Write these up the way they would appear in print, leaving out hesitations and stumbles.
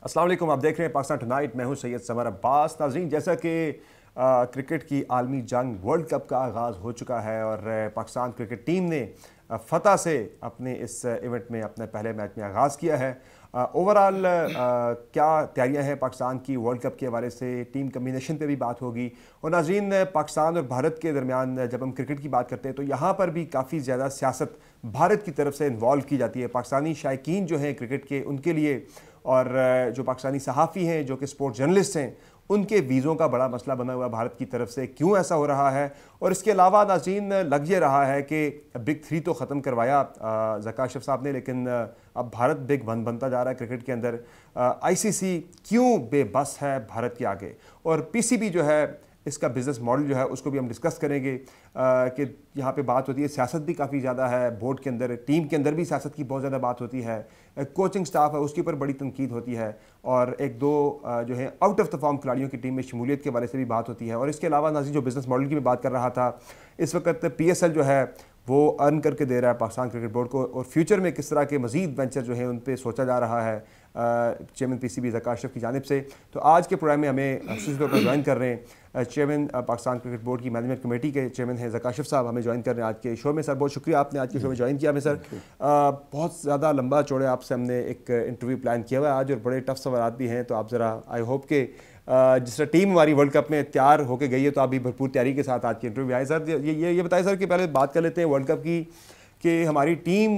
अस्सलाम वालेकुम, आप देख रहे हैं पाकिस्तान टुनाइट। मैं हूं सैयद समर अब्बास। नाज़रीन, जैसा कि क्रिकेट की आलमी जंग वर्ल्ड कप का आगाज़ हो चुका है और पाकिस्तान क्रिकेट टीम ने फ़तह से अपने इस इवेंट में अपने पहले मैच में आगाज़ किया है। ओवरऑल क्या तैयारियां हैं पाकिस्तान की वर्ल्ड कप के हवाले से, टीम कम्बिनेशन पे भी बात होगी। और नाज़रीन, पाकिस्तान और भारत के दरमियान जब हम क्रिकेट की बात करते हैं तो यहाँ पर भी काफ़ी ज़्यादा सियासत भारत की तरफ से इन्वॉल्व की जाती है। पाकिस्तानी शायकीन जो हैं क्रिकेट के, उनके लिए, और जो पाकिस्तानी सहाफ़ी हैं जो कि स्पोर्ट्स जर्नलिस्ट हैं, उनके वीज़ों का बड़ा मसला बना हुआ भारत की तरफ से। क्यों ऐसा हो रहा है? और इसके अलावा नाज़रीन, लग ये रहा है कि बिग थ्री तो ख़त्म करवाया ज़का अशरफ साहब ने, लेकिन अब भारत बिग वन बनता जा रहा है क्रिकेट के अंदर। आईसीसी क्यों बेबस है भारत के आगे? और पीसीबी जो है, इसका बिज़नेस मॉडल जो है, उसको भी हम डिस्कस करेंगे कि यहाँ पे बात होती है, सियासत भी काफ़ी ज़्यादा है बोर्ड के अंदर, टीम के अंदर भी सियासत की बहुत ज़्यादा बात होती है, कोचिंग स्टाफ है उसके ऊपर बड़ी तनकीद होती है, और एक दो जो है आउट ऑफ द फॉर्म खिलाड़ियों की टीम में शमूलियत के बारे से भी बात होती है। और इसके अलावा नाज़रीन, जो बिज़नेस मॉडल की मैं बात कर रहा था, इस वक्त PSL जो है वो अर्न करके दे रहा है पाकिस्तान क्रिकेट बोर्ड को, और फ्यूचर में किस तरह के मज़ीद वेंचर जो हैं उन पर सोचा जा रहा है चेयरमैन PCB ज़का अशरफ की जानिब से। तो आज के प्रोग्राम में हमें खास तौर पर ज्वाइन कर रहे हैं चेयरमैन पाकिस्तान क्रिकेट बोर्ड की मैनेजमेंट कमेटी के चेयरमैन हैं ज़का अशरफ साहब, हमें ज्वाइन कर रहे हैं आज के शो में। सर, बहुत शुक्रिया आपने आज के शो में ज्वाइन किया हमें। सर, बहुत ज़्यादा लंबा चौड़े आपसे हमने एक इंटरव्यू प्लान किया हुआ है आज, और बड़े टफ सवाल भी हैं, तो आप ज़रा, आई होप के जिस तरह टीम हमारी वर्ल्ड कप में तैयार होकर गई है, तो आप भी भरपूर तैयारी के साथ आज के इंटरव्यू आए। सर, ये बताएं सर कि पहले बात कर लेते हैं वर्ल्ड कप की, कि हमारी टीम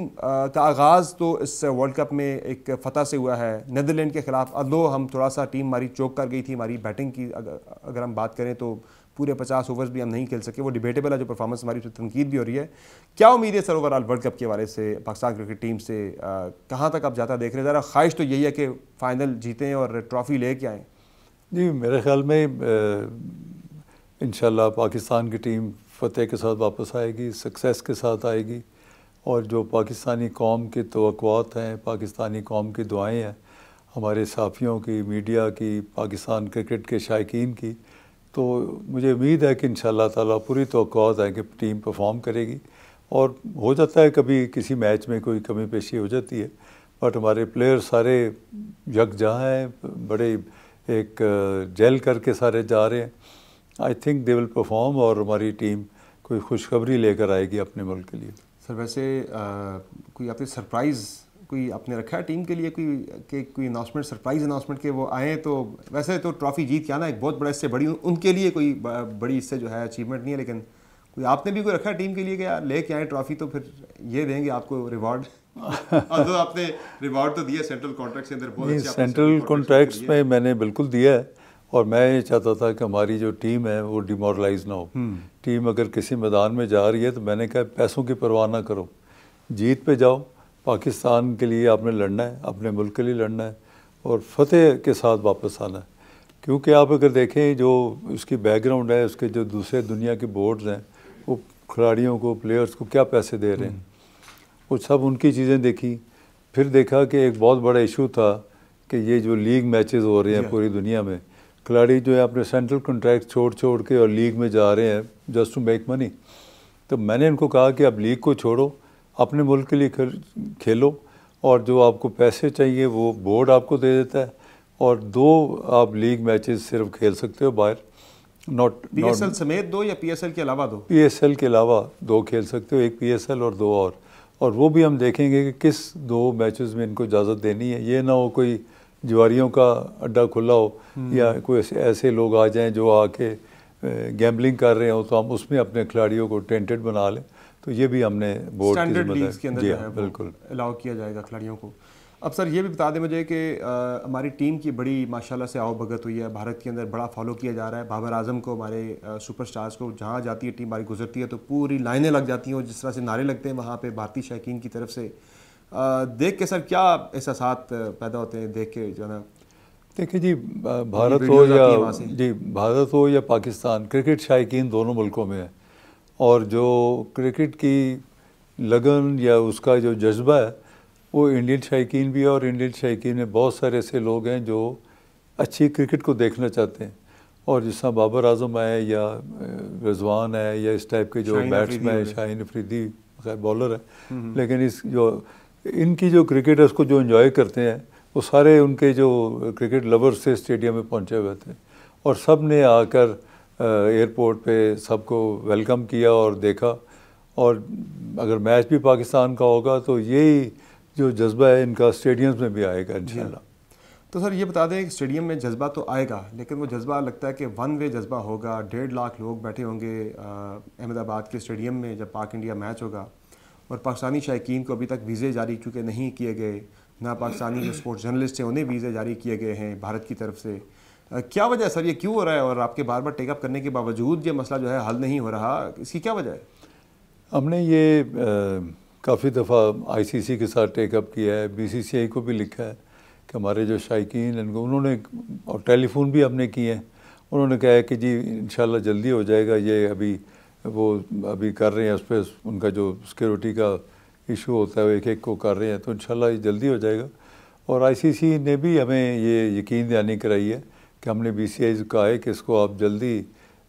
का आगाज़ तो इस वर्ल्ड कप में एक फ़तह से हुआ है नीदरलैंड के ख़िलाफ़। अदो हम थोड़ा सा टीम हमारी चौक कर गई थी, हमारी बैटिंग की अगर हम बात करें तो पूरे 50 ओवर्स भी हम नहीं खेल सके, वो डिबेटेबल है जो परफॉर्मेंस हमारी, उस पर तनकीद भी हो रही है। क्या उम्मीद है सर ओवरऑल वर्ल्ड कप के हवाले से पाकिस्तान क्रिकेट टीम से? कहाँ तक आप जाता देख रहे हैं? ज़रा ख्वाहिश तो यही है कि फ़ाइनल जीतें और ट्रॉफ़ी ले के आएँ। जी, मेरे ख्याल में इंशाल्लाह पाकिस्तान की टीम फ़तेह के साथ वापस आएगी, सक्सेस के साथ आएगी, और जो पाकिस्तानी कौम की तवक्कुआत हैं, पाकिस्तानी कौम की दुआएं हैं, हमारे साफ़ियों की, मीडिया की, पाकिस्तान क्रिकेट के शायकीन की, तो मुझे उम्मीद है कि इंशाल्लाह ताला पूरी तवक्कुआत है कि टीम परफॉर्म करेगी। और हो जाता है कभी किसी मैच में कोई कमी पेशी हो जाती है, बट हमारे प्लेयर सारे यकजहाँ हैं, बड़े एक जेल करके सारे जा रहे हैं। I think they will perform, और हमारी टीम कोई खुशखबरी लेकर आएगी अपने मुल्क के लिए। सर, वैसे कोई आपने सरप्राइज़ कोई आपने रखा है टीम के लिए, कोई अनाउंसमेंट, सरप्राइज़ अनाउंसमेंट के वो आए? तो वैसे तो ट्रॉफ़ी जीत के आना एक बहुत बड़ा, इससे बड़ी उनके लिए कोई बड़ी इससे जो है अचीवमेंट नहीं है, लेकिन कोई आपने भी कोई रखा है टीम के लिए कि यार लेके आए ट्रॉफ़ी तो फिर ये देंगे आपको रिवॉर्ड? तो आपने रिवॉर्ड तो दिया सेंट्रल कॉन्ट्रैक्ट के अंदर, बहुत अच्छे सेंट्रल कॉन्ट्रैक्ट्स में मैंने बिल्कुल दिया है, और मैं ये चाहता था कि हमारी जो टीम है वो डिमोरलाइज ना हो। टीम अगर किसी मैदान में जा रही है तो मैंने कहा पैसों की परवाह ना करो, जीत पे जाओ, पाकिस्तान के लिए आपने लड़ना है, अपने मुल्क के लिए लड़ना है, और फतेह के साथ वापस आना है। क्योंकि आप अगर देखें जो उसकी बैकग्राउंड है, उसके जो दूसरे दुनिया के बोर्ड्स हैं, वो खिलाड़ियों को, प्लेयर्स को क्या पैसे दे रहे हैं, वो सब उनकी चीज़ें देखी। फिर देखा कि एक बहुत बड़ा इशू था कि ये जो लीग मैचेस हो रहे हैं पूरी दुनिया में, खिलाड़ी जो है अपने सेंट्रल कॉन्ट्रैक्ट छोड़ के और लीग में जा रहे हैं जस्ट टू मेक मनी। तो मैंने इनको कहा कि अब लीग को छोड़ो, अपने मुल्क के लिए खेलो, और जो आपको पैसे चाहिए वो बोर्ड आपको दे देता है, और 2 आप लीग मैचेस सिर्फ खेल सकते हो बाहर, नॉट PSL समेत 2 या PSL के अलावा 2? PSL के अलावा 2 खेल सकते हो, एक PSL और 2 और वो भी हम देखेंगे कि किस 2 मैचेस में इनको इजाज़त देनी है। ये ना हो कोई जुआरियों का अड्डा खुला हो, या कोई ऐसे लोग आ जाएं जो आके गैम्बलिंग कर रहे हो, तो हम उसमें अपने खिलाड़ियों को टेंटेड बना लें। तो ये भी हमने बोर्ड स्टैंडर्ड लीग्स के अंदर जो है बिल्कुल अलाउ किया जाएगा खिलाड़ियों को। अब सर ये भी बता दें मुझे कि हमारी टीम की बड़ी माशाल्लाह से आओ भगत हुई है, भारत के अंदर बड़ा फॉलो किया जा रहा है। बाबर आजम को, हमारे सुपरस्टार्स को, जहाँ जाती है टीम हमारी गुजरती है तो पूरी लाइनें लग जाती हैं, और जिस तरह से नारे लगते हैं वहाँ पे भारतीय शायकीन की तरफ से, देख के सर क्या एहसासात पैदा होते हैं देख के जो है ना? देखिए जी, भारत हो या पाकिस्तान, क्रिकेट शायकीन दोनों मुल्कों में है, और जो क्रिकेट की लगन या उसका जो जज्बा है वो इंडियन शायकीन भी है, और इंडियन शायकीन में बहुत सारे ऐसे लोग हैं जो अच्छी क्रिकेट को देखना चाहते हैं। और जिस तरह बाबर आजम है, या रिजवान है, या इस टाइप के जो बैट्समैन है, शाहीन अफरीदी खैर बॉलर है, लेकिन इनकी जो क्रिकेट है उसको जो एंजॉय करते हैं वो सारे उनके जो क्रिकेट लवर्स थे स्टेडियम में पहुंचे हुए थे और सब ने आकर एयरपोर्ट पे सबको वेलकम किया और देखा। और अगर मैच भी पाकिस्तान का होगा तो यही जो जज्बा है इनका स्टेडियम्स में भी आएगा इंशाल्लाह। तो सर ये बता दें कि स्टेडियम में जज्बा तो आएगा, लेकिन वो जज्बा लगता है कि वन वे जज्बा होगा। 1.5 लाख लोग बैठे होंगे अहमदाबाद के स्टेडियम में जब पाक इंडिया मैच होगा, और पाकिस्तानी शायकीन को अभी तक वीज़े जारी चूँकि नहीं किए गए, ना पाकिस्तानी जो स्पोर्ट्स जर्नलिस्ट हैं उन्हें वीज़े जारी किए गए हैं भारत की तरफ से। क्या वजह है सर, ये क्यों हो रहा है? और आपके बार बार टेकअप करने के बावजूद ये मसला जो है हल नहीं हो रहा, इसकी क्या वजह है? हमने ये काफ़ी दफ़ा आईसीसी के साथ टेकअप किया है, बीसीसीआई को भी लिखा है कि हमारे जो शायकीन इनको उन्होंने, और टेलीफोन भी हमने किए हैं, उन्होंने कहा है कि जी इंशाल्लाह जल्दी हो जाएगा। ये अभी कर रहे हैं, उस पर उनका जो सिक्योरिटी का इशू होता है वो एक एक को कर रहे हैं, तो इंशाल्लाह ये जल्दी हो जाएगा। और आईसीसी ने भी हमें ये यकीन दहानी कराई है कि हमने बीसीसीआई से कहा है कि इसको आप जल्दी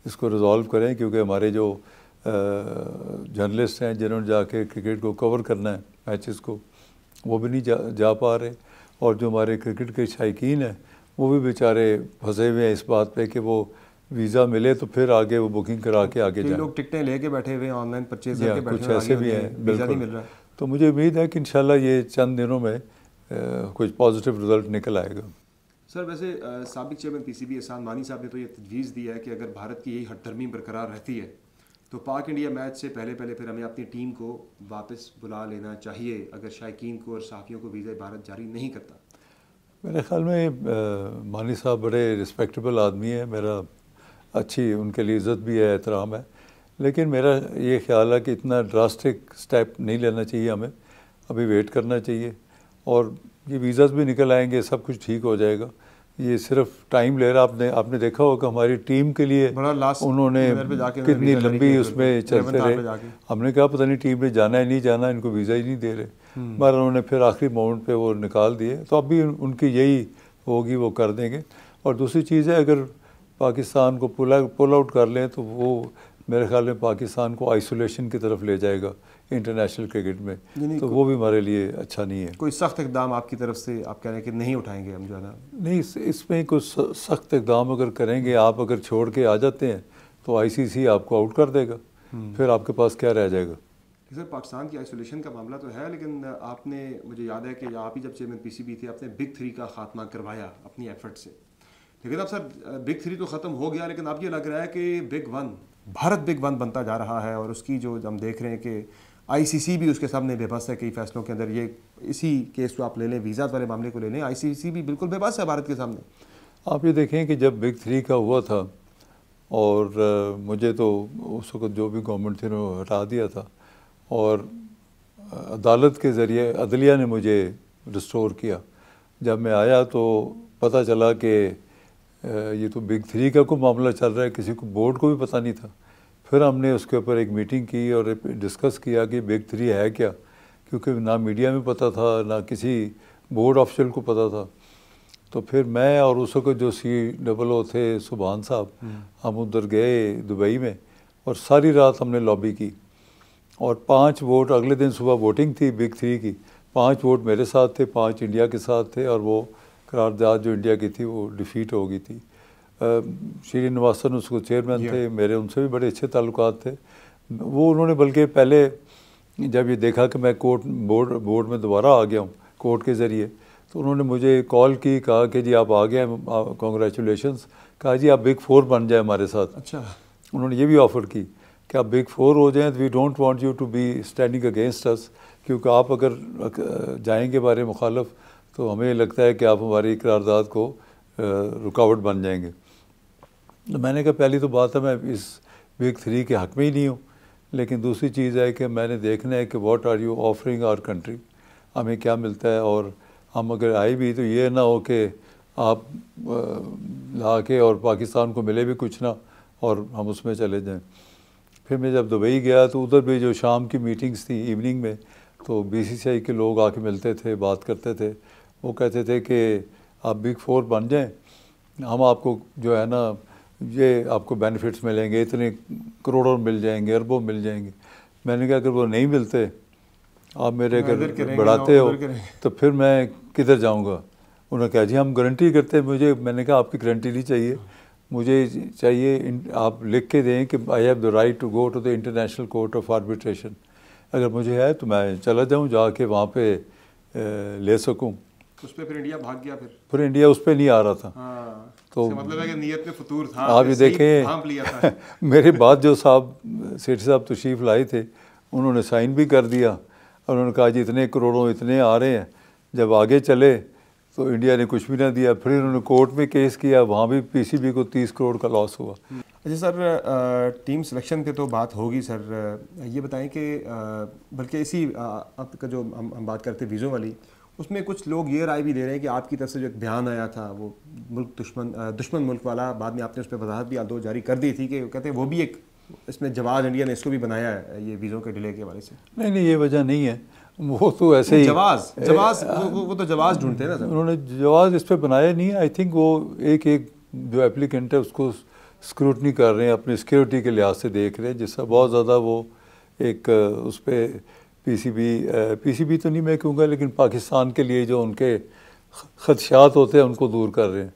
इसको रिजॉल्व करें, क्योंकि हमारे जो जर्नलिस्ट हैं जिन्होंने जाके क्रिकेट को कवर करना है मैचेस को, वो भी नहीं जा पा रहे। और जो हमारे क्रिकेट के शायकीन हैं वो भी बेचारे फंसे हुए हैं इस बात पे कि वो वीज़ा मिले तो फिर आगे वो बुकिंग करा के आगे जाए। लोग टिकटें लेके बैठे हुए हैं, ऑनलाइन परचेज करके बैठे कुछ हुए, ऐसे भी हैं, वीज़ा नहीं मिल रहा। तो मुझे उम्मीद है कि इंशाल्लाह ये चंद दिनों में कुछ पॉजिटिव रिजल्ट निकल आएगा। सर वैसे साबिक चेयरमैन पीसीबी एहसान मानी साहब ने तो ये तजवीज़ दी है कि अगर भारत की यही हद तरमीम बरकरार रहती है तो पाक इंडिया मैच से पहले फिर हमें अपनी टीम को वापस बुला लेना चाहिए, अगर शायकीन को और सहाफ़ियों को वीज़ा भारत जारी नहीं करता। मेरे ख़्याल में मानी साहब बड़े रिस्पेक्टेबल आदमी है, मेरा अच्छी उनके लिए इज़्ज़त भी है, एहतराम है, लेकिन मेरा ये ख्याल है कि इतना ड्रास्टिक स्टेप नहीं लेना चाहिए, हमें अभी वेट करना चाहिए। और ये वीज़ाज़ भी निकल आएंगे, सब कुछ ठीक हो जाएगा। ये सिर्फ टाइम ले रहा। आपने देखा होगा हमारी टीम के लिए उन्होंने कितनी लंबी उसमें चलते रहे। हमने कहा पता नहीं टीम ने जाना है नहीं जाना, इनको वीज़ा ही नहीं दे रहे, मगर उन्होंने फिर आखिरी मोमेंट पे वो निकाल दिए। तो अब भी उनकी यही होगी, वो कर देंगे। और दूसरी चीज़ है, अगर पाकिस्तान को पुल आउट कर लें तो वो मेरे ख्याल में पाकिस्तान को आइसोलेशन की तरफ ले जाएगा इंटरनेशनल क्रिकेट में, तो वो भी हमारे लिए अच्छा नहीं है। कोई सख्त इकदाम आपकी तरफ से आप कह रहे हैं कि नहीं उठाएंगे हम, जो है ना? नहीं, इसमें कुछ सख्त इकदाम अगर करेंगे, आप अगर छोड़ के आ जाते हैं तो आईसीसी आपको आउट कर देगा, फिर आपके पास क्या रह जाएगा। सर पाकिस्तान की आइसोलेशन का मामला तो है, लेकिन आपने, मुझे याद है कि आप ही जब चेयरमैन पीसीबी थे आपने बिग 3 का खात्मा करवाया अपनी एफर्ट से, लेकिन अब सर बिग 3 तो ख़त्म हो गया, लेकिन अब ये लग रहा है कि बिग 1 भारत बिग 1 बनता जा रहा है। और उसकी जो हम देख रहे हैं कि आईसीसी भी उसके सामने बेबस है कई फैसलों के अंदर। ये इसी केस को आप ले लें, वीज़ा वाले मामले को ले लें, आईसीसी भी बिल्कुल बेबस है भारत के सामने। आप ये देखें कि जब बिग 3 का हुआ था और मुझे तो उस वक्त जो भी गवर्नमेंट थी उन्होंने हटा दिया था, और अदालत के ज़रिए अदलिया ने मुझे रिस्टोर किया। जब मैं आया तो पता चला कि ये तो बिग 3 का कोई मामला चल रहा है, किसी को बोर्ड को भी पता नहीं था। फिर हमने उसके ऊपर एक मीटिंग की और डिस्कस किया कि बिग 3 है क्या, क्योंकि ना मीडिया में पता था ना किसी बोर्ड ऑफिशियल को पता था। तो फिर मैं और उस वक्त जो COO थे सुभान साहब, हम उधर गए दुबई में और सारी रात हमने लॉबी की और 5 वोट, अगले दिन सुबह वोटिंग थी बिग 3 की, 5 वोट मेरे साथ थे, 5 इंडिया के साथ थे, और वो करारदाद जो इंडिया की थी वो डिफीट हो गई थी। श्रीनिवासन उसको चेयरमैन थे, मेरे उनसे भी बड़े अच्छे ताल्लुकात थे। वो उन्होंने बल्कि पहले जब ये देखा कि मैं बोर्ड में दोबारा आ गया हूँ कोर्ट के ज़रिए, तो उन्होंने मुझे कॉल की, कहा कि जी आप आ गए हैं, कॉन्ग्रेचुलेशंस। कहा जी आप बिग 4 बन जाए हमारे साथ। अच्छा, उन्होंने ये भी ऑफ़र की कि आप बिग 4 हो जाएँ, तो we don't want you to be standing against us, क्योंकि आप अगर जाएंगे हमारे मुखालफ तो हमें लगता है कि आप हमारी करारदाद को रुकावट बन जाएंगे। तो मैंने कहा पहली तो बात है मैं इस बिग 3 के हक़ में ही नहीं हूँ, लेकिन दूसरी चीज़ है कि मैंने देखना है कि what are you offering our country, हमें क्या मिलता है, और हम अगर आए भी तो ये ना हो कि आप ला के और पाकिस्तान को मिले भी कुछ ना और हम उसमें चले जाएं। फिर मैं जब दुबई गया तो उधर भी जो शाम की मीटिंग्स थी इवनिंग में, तो BCCI के लोग आके मिलते थे, बात करते थे। वो कहते थे कि आप बिग 4 बन जाएं, हम आपको जो है ना ये आपको बेनिफिट्स मिलेंगे, इतने करोड़ों मिल जाएंगे, अरबों मिल जाएंगे। मैंने कहा अगर वो नहीं मिलते, आप मेरे अगर बढ़ाते हो तो फिर मैं किधर जाऊंगा। उन्होंने कहा जी हम गारंटी करते हैं। मुझे, मैंने कहा आपकी गारंटी नहीं चाहिए, मुझे चाहिए आप लिख के दें कि I have the right to go to the International Court of Arbitration. अगर मुझे है तो मैं चला जाऊँ, जाके वहाँ पे ले सकूँ। उस पर फिर इंडिया भाग गया। फिर इंडिया उस पर नहीं आ रहा था। हाँ, तो मतलब है कि नीयत में फतूर था, आप ये देखें मेरे बाद जो साहब सेठ साहब तशरीफ़ लाए थे, उन्होंने साइन भी कर दिया और उन्होंने कहा जी इतने करोड़ों इतने आ रहे हैं। जब आगे चले तो इंडिया ने कुछ भी ना दिया। फिर उन्होंने कोर्ट में केस किया, वहाँ भी पीसीबी को 30 करोड़ का लॉस हुआ। अच्छा सर, टीम सिलेक्शन पे तो बात होगी सर, ये बताएं कि बल्कि इसी आपका जो हम बात करते हैं वीज़ों वाली, उसमें कुछ लोग ये राय भी दे रहे हैं कि आपकी तरफ से जो एक बयान आया था वो मुल्क दुश्मन मुल्क वाला, बाद में आपने उस पर वजाहत भी दो जारी कर दी थी कि कहते हैं वो भी एक इसमें जवाब इंडिया ने इसको भी बनाया है ये वीज़ों के डिले के हवाले से। नहीं, ये वजह नहीं है, वो तो ऐसे ही वो तो जवाब ढूंढते हैं ना सर। उन्होंने जवाब इस पर बनाया नहीं है। आई थिंक वो एक जो एप्लीकेंट है उसको स्क्रूटनी कर रहे हैं, अपनी सिक्योरिटी के लिहाज से देख रहे हैं, जिससे बहुत ज़्यादा वो एक उस पर पीसीबी तो नहीं मैं कहूँगा, लेकिन पाकिस्तान के लिए जो उनके खदशात होते हैं उनको दूर कर रहे हैं।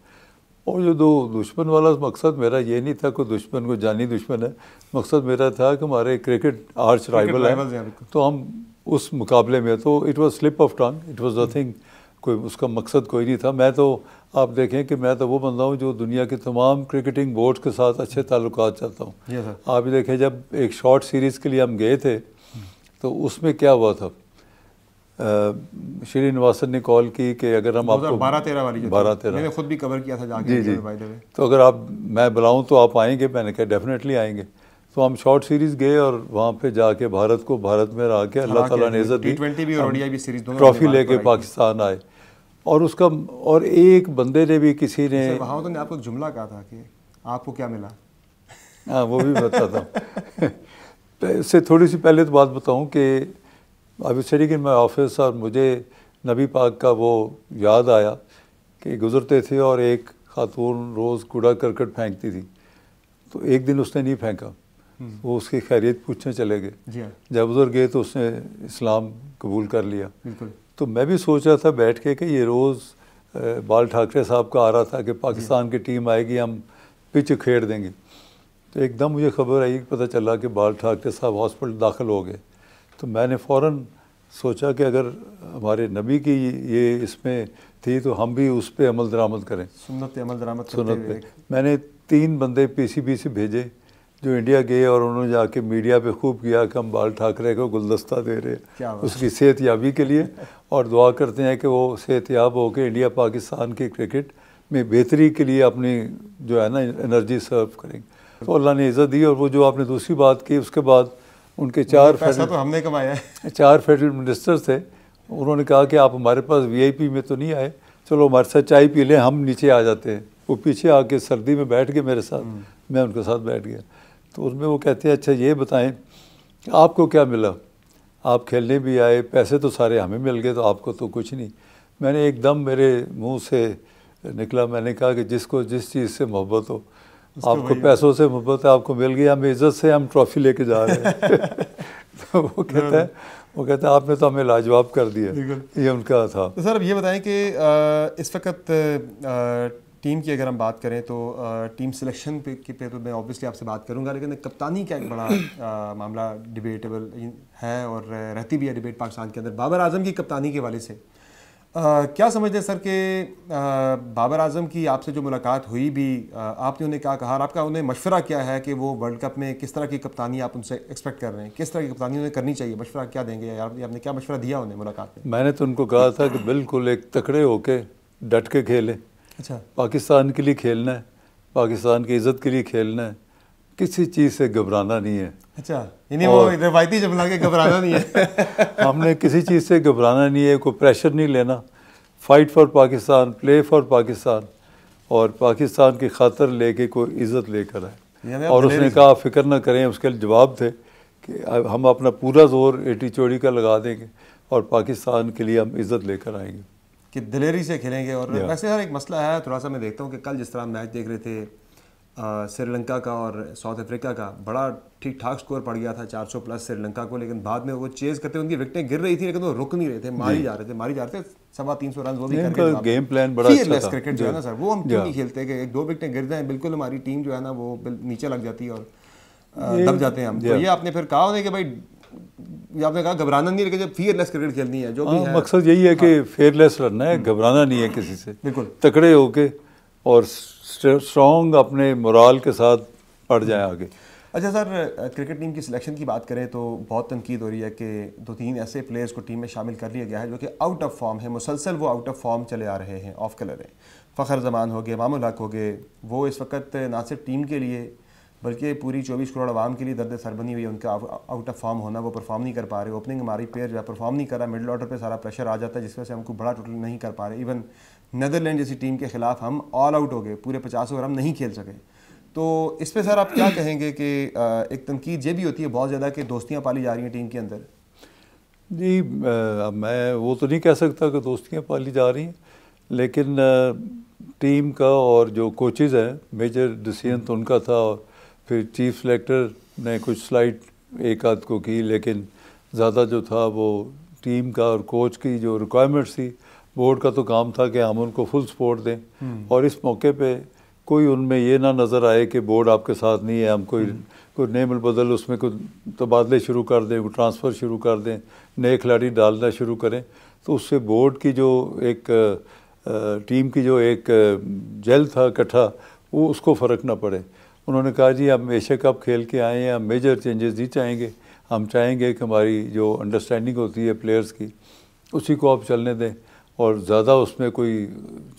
और जो दुश्मन वाला मकसद मेरा ये नहीं था कोई दुश्मन को जानी दुश्मन है, मकसद मेरा था कि हमारे क्रिकेट आर्च राइवल है, तो हम उस मुकाबले में, तो it was slip of tongue, it was nothing, कोई उसका मकसद कोई नहीं था। मैं तो आप देखें कि मैं तो वो बंदा हूँ जो दुनिया के तमाम क्रिकेटिंग बोर्ड्स के साथ अच्छे ताल्लुकात चाहता हूँ। आप देखें जब एक शॉर्ट सीरीज़ के लिए हम गए थे तो उसमें क्या हुआ था, श्रीनिवासन ने कॉल की कि अगर हम आपको 12-13 वाली 12-13 मैंने खुद भी कवर किया था जाके। जी, तो अगर आप मैं बुलाऊं तो आप आएंगे? मैंने कहा डेफिनेटली आएंगे। तो हम शॉर्ट सीरीज़ गए और वहाँ पे जाके भारत में रह के अल्लाह ताला ने इज़्ज़त दी, ट्रॉफी लेके पाकिस्तान आए। और उसका और एक बंदे ने भी किसी ने वहाँ तो आपको जुमला कहा था कि आपको क्या मिला। हाँ, वो भी बताता हूँ। इससे थोड़ी सी पहले तो बात बताऊँ कि अभी स्टडी के मैं ऑफिस, और मुझे नबी पाक का वो याद आया कि गुज़रते थे और एक खातून रोज़ कूड़ा करकट फेंकती थी, तो एक दिन उसने नहीं फेंका, वो उसकी खैरियत पूछने चले गए। जब उधर गए तो उसने इस्लाम कबूल कर लिया। तो मैं भी सोच रहा था बैठ के कि ये रोज़ बाल ठाकरे साहब का आ रहा था कि पाकिस्तान की टीम आएगी, हम पिच खेड़ देंगे। तो एकदम मुझे खबर आई, पता चला कि बाल ठाकरे साहब हॉस्पिटल दाखिल हो गए। तो मैंने फ़ौरन सोचा कि अगर हमारे नबी की ये इसमें थी तो हम भी उस पर अमल दरामद करें, सुन्नत पे। मैंने 3 बंदे पीसीबी से भेजे जो इंडिया गए और उन्होंने जाके मीडिया पे खूब किया कि हम बाल ठाकरे को गुलदस्ता दे रहे हैं उसकी सेहतयाबी के लिए, और दुआ करते हैं कि वो सेहतयाब होकर इंडिया पाकिस्तान की क्रिकेट में बेहतरी के लिए अपनी जो है ना एनर्जी सर्व करेंगे। तो अल्लाह ने इज़्ज़त दी। और वो जो आपने दूसरी बात की, उसके बाद उनके 4 फेडरल मिनिस्टर्स थे, उन्होंने कहा कि आप हमारे पास वीआईपी में तो नहीं आए, चलो हमारे साथ चाय पी लें, हम नीचे आ जाते हैं। वो पीछे आके सर्दी में बैठ गए मेरे साथ, मैं उनके साथ बैठ गया। तो उसमें वो कहते हैं अच्छा ये बताएं कि आपको क्या मिला, आप खेलने भी आए, पैसे तो सारे हमें मिल गए, तो आपको तो कुछ नहीं। मैंने एकदम मेरे मुँह से निकला, मैंने कहा कि जिसको जिस चीज़ से मोहब्बत हो, आपको पैसों से मोहब्बत है, आपको मिल गया, हम इज़्ज़त से हम ट्रॉफी लेके जा रहे हैं। तो वो कहता है आपने तो हमें लाजवाब कर दिया। ये उनका था। तो सर अब ये बताएं कि इस वक्त टीम की अगर हम बात करें तो टीम सिलेक्शन पे तो मैं ऑब्वियसली आपसे बात करूंगा, लेकिन कप्तानी का एक बड़ा मामला डिबेटेबल है और रहती भी है डिबेट पाकिस्तान के अंदर। बाबर आजम की कप्तानी के हवाले से क्या समझते हैं सर कि बाबर आजम की आपसे जो मुलाकात हुई भी, आपने उन्हें क्या कहा, आपका उन्हें मशवरा क्या है कि वो वर्ल्ड कप में किस तरह की कप्तानी आप उनसे एक्सपेक्ट कर रहे हैं, किस तरह की कप्तानी उन्हें करनी चाहिए, मशवरा क्या देंगे या आपने क्या मशवरा दिया उन्हें मुलाकात में? मैंने तो उनको कहा था कि बिल्कुल एक तकड़े होके डट के खेलें। अच्छा, पाकिस्तान के लिए खेलना है, पाकिस्तान की इज़्ज़त के लिए खेलना है, किसी चीज़ से घबराना नहीं है। अच्छा, यानी वो रवायती जुमला के घबराना नहीं है। हमने किसी चीज़ से घबराना नहीं है, कोई प्रेशर नहीं लेना। Fight for Pakistan, play for Pakistan, और पाकिस्तान की खातर लेके कोई इज़्ज़त लेकर आए। और उसने कहा फिक्र ना करें, उसके जवाब थे कि हम अपना पूरा जोर एटी चोड़ी का लगा देंगे और पाकिस्तान के लिए हम इज़्ज़त लेकर आएंगे, कि दिलेरी से खेलेंगे। और वैसे हर एक मसला है थोड़ा सा, मैं देखता हूँ कि कल जिस तरह मैच देख रहे थे, श्रीलंका का और साउथ अफ्रीका का बड़ा ठीक ठाक स्कोर पड़ गया था 400 प्लस श्रीलंका को, लेकिन बाद में वो चेज करते उनकी विकेटें गिर रही थी लेकिन वो रुक नहीं रहे थे, मारी जा रहे थे 350 रन वो भी करके। गेम प्लान बड़ा अच्छा था। क्रिकेट जो है ना सर, वो हम क्यों नहीं खेलते कि 1-2 विकेटें गिर जाएं, बिल्कुल हमारी टीम जो है ना वो नीचे लग जाती है और दब जाते हैं हम। तो ये आपने फिर कहा कि भाई, आपने कहा घबराना नहीं, लेकिन जब फियरलेस क्रिकेट खेलनी है जो भी है, मकसद यही है कि फेयरलेस रहना है, घबराना नहीं है किसी से, बिल्कुल तकड़े होके और स्ट्रॉन्ग अपने मोराल के साथ पड़ जाए आगे। अच्छा सर, क्रिकेट टीम की सिलेक्शन की बात करें तो बहुत तनकीद हो रही है कि 2-3 ऐसे प्लेयर्स को टीम में शामिल कर लिया गया है जो कि आउट ऑफ फॉर्म है, मुसलसल वो आउट ऑफ फॉर्म चले आ रहे हैं, ऑफ कलर हैं। फ़खर जमान हो गए, मामूल हक हो गए, वो इस वक्त ना सिर्फ टीम के लिए बल्कि पूरी 24 करोड़ आवाम के लिए दर्द सर बनी हुई है उनका आउट ऑफ फॉर्म होना, वो परफॉर्म नहीं कर पा रहे। ओपनिंग हमारी प्लेयर जो है परफॉर्म नहीं कर रहा, मिडिल ऑर्डर पे सारा प्रेशर आ जाता है जिस वजह से हमको बड़ा टोटल नहीं कर पा रहे। इवन नीदरलैंड जैसी टीम के खिलाफ हम ऑल आउट हो गए, पूरे 50 ओवर हम नहीं खेल सके। तो इस पे सर आप क्या कहेंगे कि एक तनकीद ये भी होती है बहुत ज़्यादा कि दोस्तियाँ पाली जा रही हैं टीम के अंदर? जी, मैं वो तो नहीं कह सकता कि दोस्तियाँ पाली जा रही हैं, लेकिन टीम का और जो कोचेज़ हैं, मेजर डिसीजन तो उनका था। और फिर चीफ सेलेक्टर ने कुछ स्लाइड एक आध को की, लेकिन ज़्यादा जो था वो टीम का और कोच की जो रिक्वायरमेंट्स थी। बोर्ड का तो काम था कि हम उनको फुल सपोर्ट दें, और इस मौके पे कोई उनमें ये ना नज़र आए कि बोर्ड आपके साथ नहीं है, हम कोई नेमल बदल उसमें कोई तबादले शुरू कर दें, कोई ट्रांसफ़र शुरू कर दें, नए खिलाड़ी डालना शुरू करें, तो उससे बोर्ड की जो एक टीम की जो एक जेल था इकट्ठा, वो उसको फ़र्क ना पड़े। उन्होंने कहा जी हम एशिया कप खेल के आए हैं, हम मेजर चेंजेस नहीं चाहेंगे, हम चाहेंगे कि हमारी जो अंडरस्टैंडिंग होती है प्लेयर्स की उसी को आप चलने दें और ज़्यादा उसमें कोई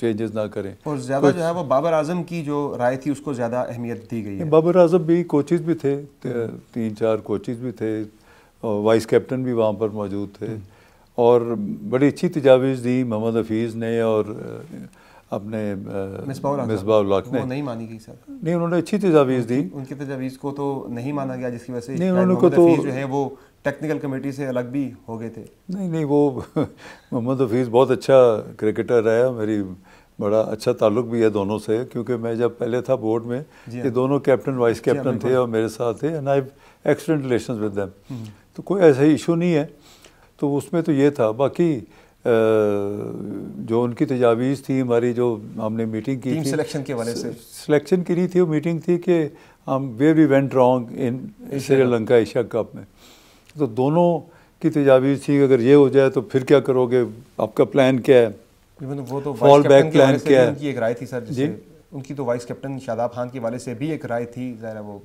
चेंजेस ना करें। और ज़्यादा जो है वो बाबर आजम की जो राय थी उसको ज़्यादा अहमियत दी गई है। बाबर आजम भी कोचेज़ भी थे, 3-4 कोचेज़ भी थे, वाइस कैप्टन भी वहाँ पर मौजूद थे, और बड़ी अच्छी तजावीज़ दी मोहम्मद हफीज़ ने और अपने मिसबाह-उल-हक ने। वो नहीं मानी गई सर? नहीं, उन्होंने अच्छी तजावीज़ दी। उनकी तजावीज़ को तो नहीं माना गया, जिसकी वजह से नहीं, उन्होंने तो जो है वो टेक्निकल कमेटी से अलग भी हो गए थे। नहीं, वो मोहम्मद हफीज़ बहुत अच्छा क्रिकेटर है, मेरी बड़ा अच्छा ताल्लुक़ भी है दोनों से, क्योंकि मैं जब पहले था बोर्ड में ये दोनों कैप्टन वाइस कैप्टन थे और मेरे साथ थे, and I have excellent relations with them. तो कोई ऐसा इशू नहीं है। तो उसमें तो ये था। बाकी जो उनकी तजावीज़ थी, हमारी जो हमने मीटिंग की थी सिलेक्शन के वाले से, सिलेक्शन की नहीं थी, वो मीटिंग थी कि हम where we went wrong in Sri Lanka Asia Cup में। तो दोनों की तजावीज़ थी अगर ये हो जाए तो फिर क्या करोगे, आपका प्लान क्या है, वो तो फॉल बैक प्लान क्या है। उनकी एक राय थी सर, जी उनकी तो वाइस कैप्टन शादाब खान के वाले से भी एक राय थी, ज़रा वो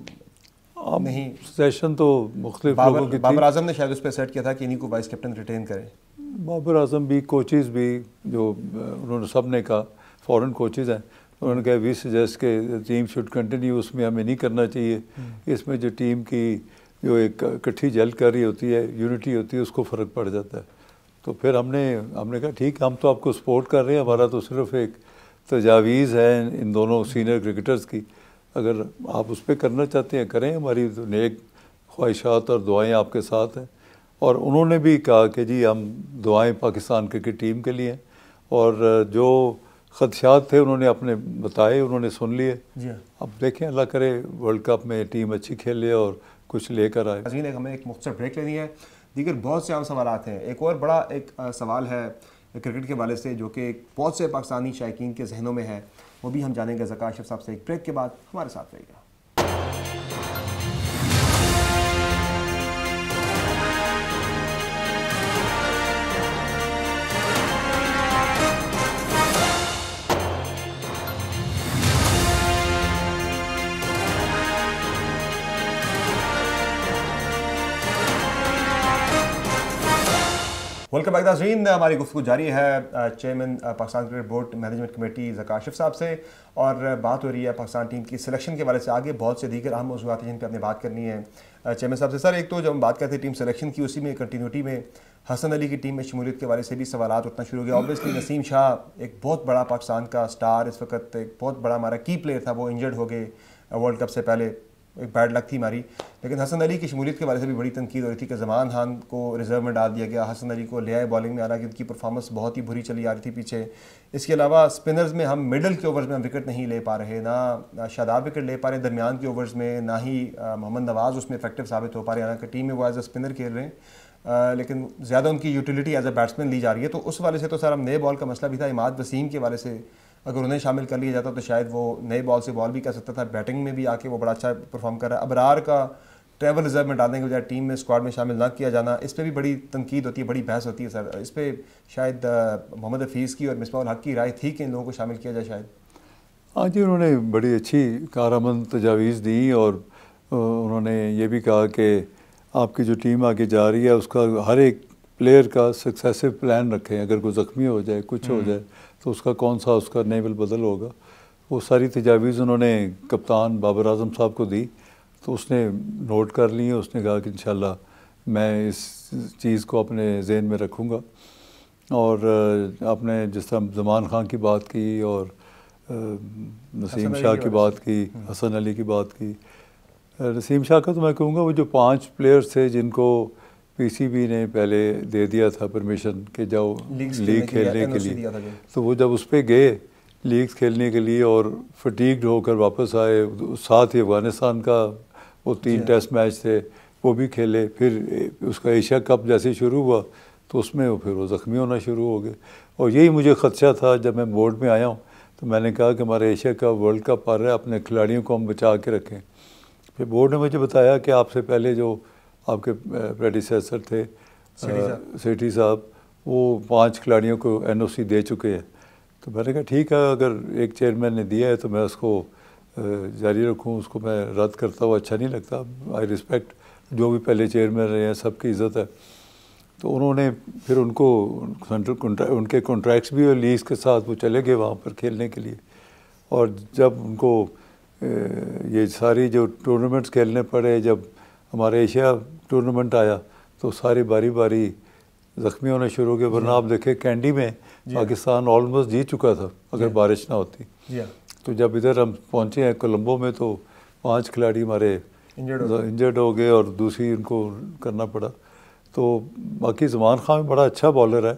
नहीं सेशन तो मुख्तलिफ लोगों की थी। बाबर आजम ने शायद उस पर सेट किया था कि इन्हीं को वाइस कैप्टन रिटेन करें। बाबर आजम भी, कोचेज़ भी, जो उन्होंने सब ने कहा फॉरेन कोचेज़ हैं, उन्होंने कहा वी सजेस्ट के टीम शुड कंटिन्यू, उसमें हमें नहीं करना चाहिए। इसमें जो टीम की जो एक इकट्ठी जल कर रही होती है, यूनिटी होती है, उसको फ़र्क पड़ जाता है। तो फिर हमने कहा ठीक, हम तो आपको सपोर्ट कर रहे हैं, हमारा तो सिर्फ एक तजावीज़ है इन दोनों सीनियर क्रिकेटर्स की, अगर आप उस पर करना चाहते हैं करें, हमारी तो नेक ख्वाहिशात और दुआएं आपके साथ हैं। और उन्होंने भी कहा कि जी हम दुआएं पाकिस्तान क्रिकेट टीम के लिए, और जो खदशात थे उन्होंने अपने बताए, उन्होंने सुन लिए। अब देखें, अल्लाह करे वर्ल्ड कप में टीम अच्छी खेले और कुछ लेकर आए। हमें एक मुख्तसर ब्रेक लेनी है, दीगर बहुत से आम सवालात हैं। एक और बड़ा एक सवाल है क्रिकेट के हवाले से जो कि बहुत से पाकिस्तानी शायकीन के जहनों में है, वो भी हम जानेंगे ज़का आशिफ साहब से। एक ब्रेक के बाद हमारे साथ रहेगा। वेलकम बैक नाज़रीन, हमारी गुफ्तगू जारी है chairman Pakistan cricket board management committee Zaka Ashraf साहब से, और बात हो रही है पाकिस्तान टीम की सिलेक्शन के वाले से। आगे बहुत से दीगर अहम मौज़ूआत हैं जिन पर हमने बात करनी है चेयरमैन साहब से। सर, एक तो जब हम बात करते हैं टीम सिलेक्शन की, उसी में कंटिन्यूटी में हसन अली की टीम में शमूलियत के वाले से भी सवाल उठना शुरू हो गया। ऑब्वियसली नसीम शाह एक बहुत बड़ा पाकिस्तान का स्टार, इस वक्त एक बहुत बड़ा हमारा की प्लेयर था, वो इंजर्ड हो गए वर्ल्ड कप से पहले, एक बैड लक थी हमारी। लेकिन हसन अली की शमूलियत के बारे से भी बड़ी तनकीद हो रही थी कि ज़मान खान को रिजर्व में डाल दिया गया, हसन अली को ले आए बॉलिंग में, हालांकि उनकी परफॉर्मेंस बहुत ही बुरी चली आ रही थी पीछे। इसके अलावा स्पिनर्स में हम मिडल के ओवर्स में हम विकेट नहीं ले पा रहे, ना शादाब विकेट ले पा रहे दरमियान के ओवर्स में, ना ही मोहम्मद नवाज़ उसमें इफेक्टिव साबित हो पा रहे हैं। हालांकि टीम में वो एज अ स्पिनर खेल रहे हैं, लेकिन ज़्यादा उनकी यूटिलिटी एज अ बैट्समैन ली जा रही है। तो उस वाले से तो सर हम नए बॉल का मसला भी था। इमाद वसीम के वाले से अगर उन्हें शामिल कर लिया जाता तो शायद वो नए बॉल से बॉल भी कर सकता था, बैटिंग में भी आके वो बड़ा अच्छा परफॉर्म कर रहा है। अबरार का ट्रैवल रिजर्व में डालने के बजाय टीम में स्क्वाड में शामिल ना किया जाना, इस पर भी बड़ी तनकीद होती है, बड़ी बहस होती है सर। इस पर शायद मोहम्मद हफीज़ की और मिसबाह उल हक की राय थी कि इन लोगों को शामिल किया जाए शायद। हाँ जी, उन्होंने बड़ी अच्छी कारआमद तजावीज़ दी और उन्होंने ये भी कहा कि आपकी जो टीम आगे जा रही है उसका हर एक प्लेयर का सक्सेसिव प्लान रखें। अगर कोई ज़ख्मी हो जाए, कुछ हो जाए, तो उसका कौन सा उसका नेवल बदल होगा। वो सारी तजावीज़ उन्होंने कप्तान बाबर आजम साहब को दी, तो उसने नोट कर ली। उसने कहा कि इंशाल्लाह मैं इस चीज़ को अपने जहन में रखूँगा। और आपने जिस तरह ज़मान खान की बात की और नसीम शाह की बात की, हसन अली की बात की। नसीम शाह का तो मैं कहूँगा वो जो 5 प्लेयर्स थे जिनको पीसीबी ने पहले दे दिया था परमिशन कि जाओ लीग खेलने के लिए, तो वो जब उस पर गए लीग खेलने के लिए और फटीग्ड होकर वापस आए, साथ ही अफ़गानिस्तान का वो 3 टेस्ट मैच थे वो भी खेले। फिर उसका एशिया कप जैसे शुरू हुआ तो उसमें फिर वो ज़ख्मी होना शुरू हो गए। और यही मुझे ख़दशा था जब मैं बोर्ड में आया हूँ, तो मैंने कहा कि हमारे एशिया कप वर्ल्ड कप आ रहा है, अपने खिलाड़ियों को हम बचा के रखें। फिर बोर्ड ने मुझे बताया कि आपसे पहले जो आपके प्रेडिसेसर थे सेठी साहब, वो 5 खिलाड़ियों को एनओसी दे चुके हैं। तो मैंने कहा ठीक है, अगर एक चेयरमैन ने दिया है तो मैं उसको जारी रखूं, उसको मैं रद्द करता हुआ अच्छा नहीं लगता। आई रिस्पेक्ट जो भी पहले चेयरमैन रहे हैं, सबकी इज़्ज़त है। तो उन्होंने फिर उनको उनके कॉन्ट्रैक्ट्स भी और लीज के साथ वो चले गए वहाँ पर खेलने के लिए। और जब उनको ये सारी जो टूर्नामेंट्स खेलने पड़े, जब हमारे एशिया टूर्नामेंट आया तो सारी बारी बारी ज़ख्मी होने शुरू हो गए। वरना आप देखें कैंडी में पाकिस्तान ऑलमोस्ट जीत चुका था अगर बारिश ना होती। तो जब इधर हम पहुँचे हैं कोलंबो में तो 5 खिलाड़ी हमारे इंजर्ड हो गए और दूसरी उनको करना पड़ा। तो बाकी ज़मान खान बड़ा अच्छा बॉलर है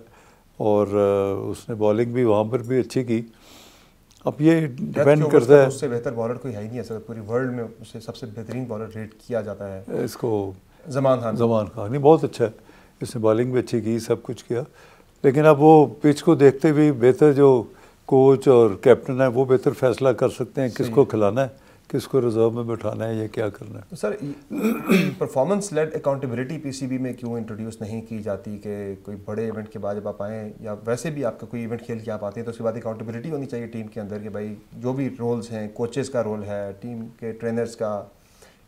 और उसने बॉलिंग भी वहाँ पर भी अच्छी की। अब ये डिपेंड करता है, उससे बेहतर बॉलर कोई है ही नहीं है सर, पूरी वर्ल्ड में उसे सबसे बेहतरीन बॉलर रेट किया जाता है इसको। ज़मान खान नहीं, बहुत अच्छा है, इसने बॉलिंग भी अच्छी की, सब कुछ किया। लेकिन अब वो पिच को देखते हुए बेहतर जो कोच और कैप्टन है वो बेहतर फैसला कर सकते हैं किसको खिलाना है, किसको रिजर्व में बैठाना है, या क्या करना है। तो sir performance led accountability PCB में क्यों इंट्रोड्यूस नहीं की जाती कि कोई बड़े इवेंट के बाद जब आप आएँ या वैसे भी आपका कोई इवेंट खेल के आप आते हैं तो उसके बाद अकाउंटेबिलिटी होनी चाहिए टीम के अंदर कि भाई जो भी रोल्स हैं, कोचेस का रोल है, टीम के ट्रेनर्स का,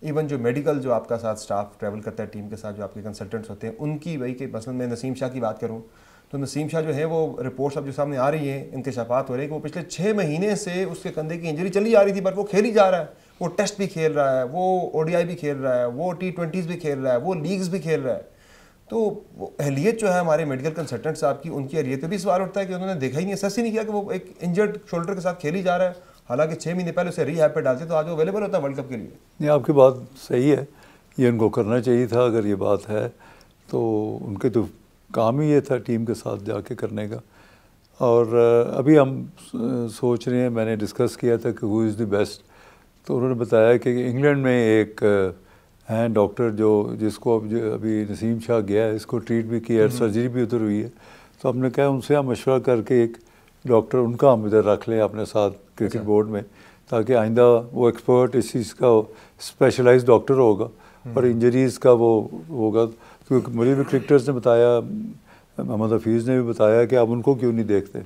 इवन जो मेडिकल जो आपका साथ स्टाफ ट्रैवल करता है टीम के साथ, जो आपके कंसल्टेंट्स होते हैं उनकी, वही कि मसलन मैं नसीम शाह की बात करूँ तो नसीम शाह जो है वो रिपोर्ट्स अब जो सामने आ रही हैं, इंकशाफात हो रहे हैं कि वो पिछले 6 महीने से उसके कंधे की इंजरी चली आ रही थी, बट वो खेल ही जा रहा है। वो टेस्ट भी खेल रहा है, वो ओडीआई भी खेल रहा है, वो T20s भी खेल रहा है, वो लीग्स भी खेल रहा है। तो वो अहलियत जो है हमारे मेडिकल कंसल्टेंट साहब की, उनकी अहलियत पे भी सवाल उठता है कि उन्होंने देखा ही नहीं, असेस ही नहीं किया कि वो एक इंजर्ड शोल्डर के साथ खेल ही जा रहा है, हालांकि 6 महीने पहले उसे रिहैब पे डालते तो आज वो अवेलेबल होता है वर्ल्ड कप के लिए। नहीं, आपकी बात सही है, ये उनको करना चाहिए था। अगर ये बात है तो उनके तो काम ही ये था टीम के साथ जाके करने का। और अभी हम सोच रहे हैं, मैंने डिस्कस किया था कि हु इज़ द बेस्ट, तो उन्होंने बताया कि इंग्लैंड में एक हैं डॉक्टर जो जिसको अभी नसीम शाह गया है, इसको ट्रीट भी किया है, सर्जरी भी उधर हुई है। तो हमने कहा उनसे हम मशवरा करके एक डॉक्टर उनका हम इधर रख लें अपने साथ क्रिकेट बोर्ड में, ताकि आइंदा वो एक्सपर्ट इस चीज़ का स्पेशलाइज्ड डॉक्टर होगा और इंजरीज़ का वो होगा। क्योंकि मुझे भी क्रिकेटर्स ने बताया, मोहम्मद हफीज़ ने भी बताया कि आप उनको क्यों नहीं देखते।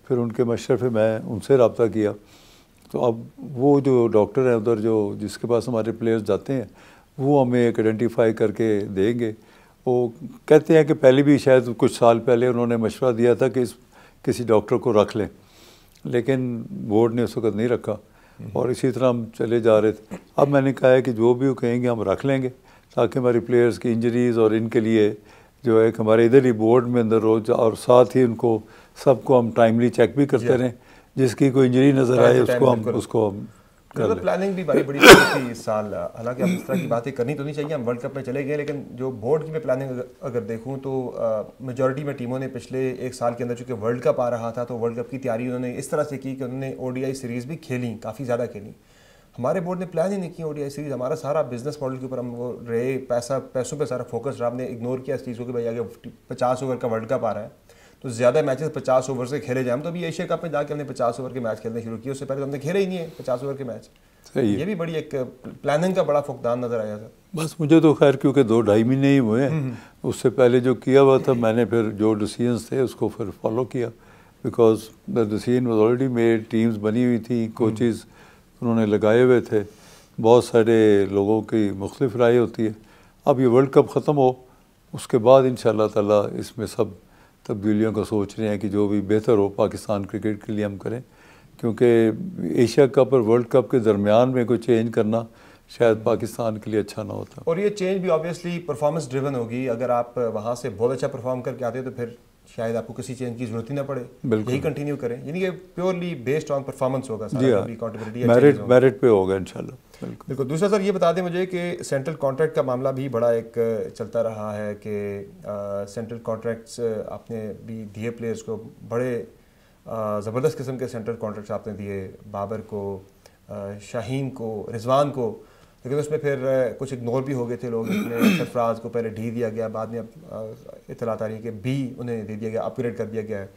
फिर उनके मशवरे पे मैं उनसे रब्ता किया, तो अब वो जो डॉक्टर हैं उधर जो जिसके पास हमारे प्लेयर्स जाते हैं वो हमें एक आइडेंटिफाई करके देंगे। वो कहते हैं कि पहले भी शायद कुछ साल पहले उन्होंने मशवरा दिया था कि किसी डॉक्टर को रख लें, लेकिन बोर्ड ने उस वक्त नहीं रखा और इसी तरह हम चले जा रहे थे। अब मैंने कहा है कि जो भी वो कहेंगे हम रख लेंगे, ताकि हमारे प्लेयर्स की इंजरीज़ और इनके लिए जो है हमारे इधर ही बोर्ड में अंदर रोज़, और साथ ही उनको सबको हम टाइमली चेक भी करते रहें। जिसकी कोई इंजरी नज़र आए उसको हम कर ले। प्लानिंग भी बड़ी बड़ी थी इस साल, हालांकि अब इस तरह की बातें करनी तो नहीं चाहिए, हम वर्ल्ड कप में चले गए, लेकिन जो बोर्ड की मैं प्लानिंग अगर देखूं तो मेजॉरिटी में टीमों ने पिछले एक साल के अंदर चूंकि वर्ल्ड कप आ रहा था तो वर्ल्ड कप की तैयारी उन्होंने इस तरह से की कि उन्होंने ओडीआई सीरीज़ भी खेली, काफ़ी ज़्यादा खेली। हमारे बोर्ड ने प्लान ही नहीं किया ओडीआई सीरीज़, हमारा सारा बिजनेस मॉडल के ऊपर हम वो रहे, पैसों पे सारा फोकस रहा, हमने इग्नोर किया इस चीज़ को कि भाई आगे 50 ओवर का वर्ल्ड कप आ रहा है तो ज़्यादा मैचेस 50 ओवर से खेले जाए। हम तो अभी एशिया कप में जाके हमने 50 ओवर के मैच खेलने शुरू किए, उससे पहले तो हमने खेले ही नहीं है 50 ओवर के मैच। सही है। ये भी बड़ी एक प्लानिंग का बड़ा फुकदान नजर आया था। बस मुझे तो खैर क्योंकि 2-2.5 महीने ही हुए हैं, उससे पहले जो किया हुआ था मैंने फिर जो डिसीजंस थे उसको फिर फॉलो किया, because the decision was already made, teams बनी हुई थी, कोचेस उन्होंने लगाए हुए थे, बहुत सारे लोगों की मुख्तलिफ राय होती है। अब ये वर्ल्ड कप ख़त्म हो उसके बाद इंशाअल्लाह ताला इसमें सब तब्दीलियों का सोच रहे हैं कि जो भी बेहतर हो पाकिस्तान क्रिकेट के लिए हम करें, क्योंकि एशिया कप और वर्ल्ड कप के दरमियान में कोई चेंज करना शायद पाकिस्तान के लिए अच्छा ना होता। और ये चेंज भी ऑब्वियसली परफॉर्मेंस ड्रिवन होगी, अगर आप वहाँ से बहुत अच्छा परफॉर्म करके आते हो तो फिर शायद आपको किसी चेंज की जरूरत ही ना पड़े, यही कंटिन्यू करें, यानी कि प्योरली बेस्ड ऑन परफॉर्मेंस होगा सारा, मेरिट मेरिट पे होगा इंशाल्लाह। बिल्कुल। दूसरा सर ये बता दें मुझे कि सेंट्रल कॉन्ट्रैक्ट का मामला भी बड़ा एक चलता रहा है कि सेंट्रल कॉन्ट्रैक्ट्स आपने भी दिए प्लेयर्स को, बड़े ज़बरदस्त किस्म के सेंट्रल कॉन्ट्रैक्ट्स आपने दिए, बाबर को, शाहीन को, रिजवान को, लेकिन उसमें फिर कुछ इग्नोर भी हो गए थे लोग, जिसमें सरफराज को पहले डी दिया गया, बाद में इत्तलात आ रही है कि बी उन्हें दे दिया गया, अपग्रेड कर दिया गया है।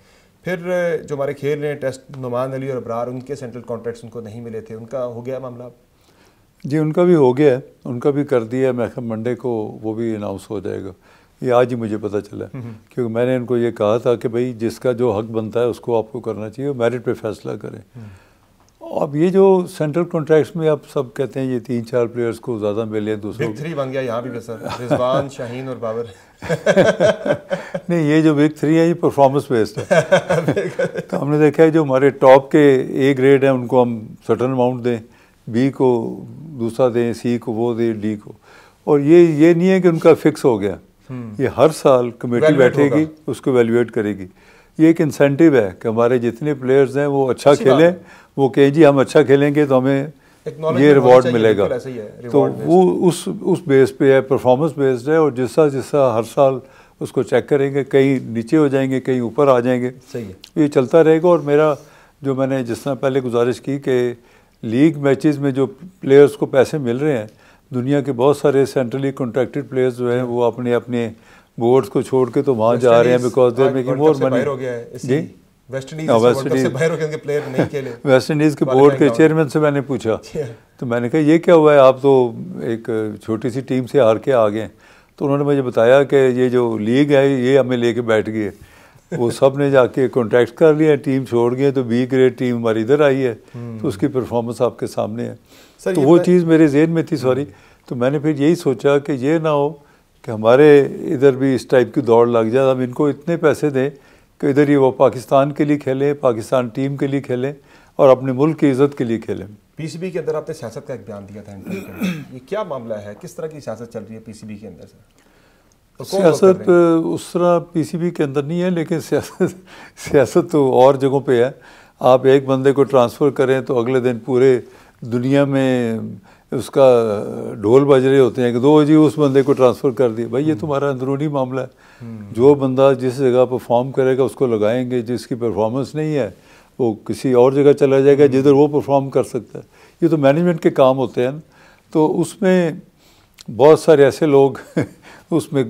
फिर जो हमारे खेल रहे हैं टेस्ट, नुमान अली और अबरार, उनके सेंट्रल कॉन्ट्रैक्ट्स उनको नहीं मिले थे, उनका हो गया मामला? जी उनका भी हो गया है, उनका भी कर दिया है, मैं मंडे को वो भी अनाउंस हो जाएगा। ये आज ही मुझे पता चला, क्योंकि मैंने इनको ये कहा था कि भाई जिसका जो हक बनता है उसको आपको करना चाहिए, मेरिट पे फैसला करें। अब ये जो सेंट्रल कॉन्ट्रैक्ट्स में आप सब कहते हैं ये 3-4 प्लेयर्स को ज़्यादा मिले, दूसरों बिग 3 बन गया यहाँ भी सर, रिजवान, शाहीन और बाबर। नहीं, ये जो बिग 3 है ये परफॉर्मेंस बेस्ड है। तो हमने देखा है जो हमारे टॉप के ए ग्रेड हैं उनको हम सर्टन अमाउंट दें, बी को दूसरा दें, सी को वो दें, डी को, और ये नहीं है कि उनका फिक्स हो गया, ये हर साल कमेटी बैठेगी उसको वैल्यूएट करेगी। ये एक इंसेंटिव है कि हमारे जितने प्लेयर्स हैं वो अच्छा खेलें, वो कहें जी हम अच्छा खेलेंगे तो हमें ये रिवॉर्ड मिलेगा, तो वो उस बेस पे है, परफॉर्मेंस बेस्ड है, और जिससा हर साल उसको चेक करेंगे, कहीं नीचे हो जाएंगे कहीं ऊपर आ जाएंगे, सही है, ये चलता रहेगा। और मेरा जो मैंने जिस तरह पहले गुजारिश की कि लीग मैचेस में जो प्लेयर्स को पैसे मिल रहे हैं, दुनिया के बहुत सारे सेंट्रली कॉन्ट्रैक्टेड प्लेयर्स जो हैं वो अपने अपने बोर्ड्स को छोड़ के तो वहाँ जा रहे हैं, because they are making more money. जी, वेस्ट इंडीज़ के बोर्ड के चेयरमैन से मैंने पूछा, तो मैंने कहा ये क्या हुआ है, आप तो एक छोटी सी टीम से हार के आ गए। तो उन्होंने मुझे बताया कि ये जो लीग है ये हमें लेके बैठ गई है, वो सब ने जाके कॉन्ट्रैक्ट कर लिया, टीम छोड़ गए, तो बी ग्रेड टीम हमारी इधर आई है, तो उसकी परफॉर्मेंस आपके सामने है। तो वो चीज़ मेरे जहन में थी, सॉरी, तो मैंने फिर यही सोचा कि ये ना हो कि हमारे इधर भी इस टाइप की दौड़ लग जाए, हम इनको इतने पैसे दें कि इधर ही वो पाकिस्तान के लिए खेलें, पाकिस्तान टीम के लिए खेलें और अपने मुल्क की इज़्ज़त के लिए खेलें। पीसीबी के अंदर आपने सियासत का एक बयान दिया था, ये क्या मामला है, किस तरह की सियासत चल रही है पीसीबी के अंदर से? सियासत उस तरह पीसीबी के अंदर नहीं है, लेकिन सियासत तो और जगहों पे है। आप एक बंदे को ट्रांसफ़र करें तो अगले दिन पूरे दुनिया में उसका ढोल बज रहे होते हैं कि दो जी उस बंदे को ट्रांसफ़र कर दिया। भाई ये तुम्हारा अंदरूनी मामला है, जो बंदा जिस जगह परफॉर्म करेगा उसको लगाएंगे, जिसकी परफॉर्मेंस नहीं है वो किसी और जगह चला जाएगा जिधर वो परफॉर्म कर सकता है। ये तो मैनेजमेंट के काम होते हैं, तो उसमें बहुत सारे ऐसे लोग उसमें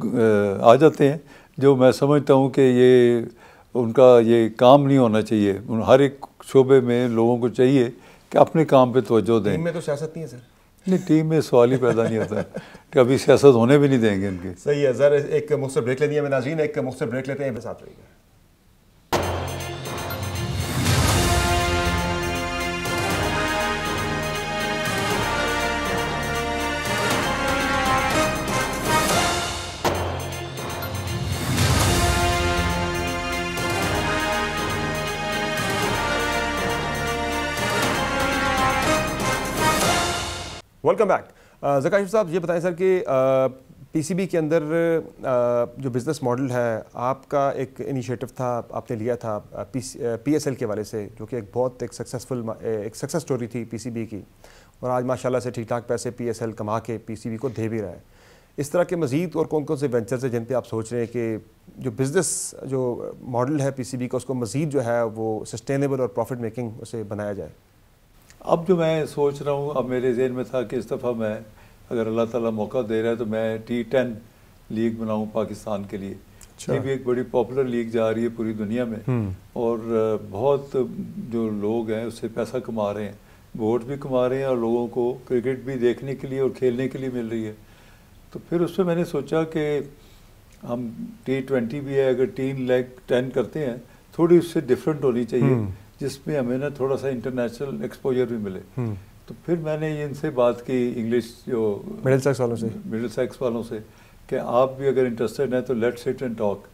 आ जाते हैं जो मैं समझता हूँ कि ये उनका ये काम नहीं होना चाहिए। हर एक शोबे में लोगों को चाहिए कि अपने काम पे तवज्जो दें। टीम में तो सियासत नहीं है सर? नहीं, टीम में सवाल ही पैदा नहीं होता कि अभी सियासत होने भी नहीं देंगे इनके। सही है सर, एक मुख्तसर ब्रेक ले लिया नाज़रीन, एक मुख्तसर ब्रेक लेते हैं, साथ रहिएगा। Welcome back. ज़का आशिफ साहब, ये बताएं सर कि पीसीबी के अंदर जो बिज़नेस मॉडल है, आपका एक इनिशिएटिव था, आपने लिया था पीएसएल के वाले से, जो कि एक सक्सेस स्टोरी थी पीसीबी की, और आज माशाल्लाह से ठीक ठाक पैसे पीएसएल कमा के पीसीबी को दे भी रहा है। इस तरह के मज़ीद और कौन कौन से वेंचर्स हैं जिन पे आप सोच रहे हैं कि जो बिज़नेस जो मॉडल है पीसीबी का, उसको मज़ीद जो है वो सस्टेनेबल और प्रॉफिट मेकिंग उसे बनाया जाए? अब जो मैं सोच रहा हूँ, अब मेरे जहन में था कि इस दफ़ा मैं, अगर अल्लाह ताला मौका दे रहा है तो मैं T10 लीग बनाऊँ पाकिस्तान के लिए। ये भी एक बड़ी पॉपुलर लीग जा रही है पूरी दुनिया में, और बहुत जो लोग हैं उससे पैसा कमा रहे हैं, वोट भी कमा रहे हैं, और लोगों को क्रिकेट भी देखने के लिए और खेलने के लिए मिल रही है। तो फिर उसमें मैंने सोचा कि हम T20 भी है, अगर T10 करते हैं, थोड़ी उससे डिफरेंट होनी चाहिए, जिसमें हमें ना थोड़ा सा इंटरनेशनल एक्सपोजर भी मिले। तो फिर मैंने इनसे बात की, इंग्लिश जो मिडिल सेक्स वालों से, कि आप भी अगर इंटरेस्टेड हैं तो लेट्स सिट एंड टॉक।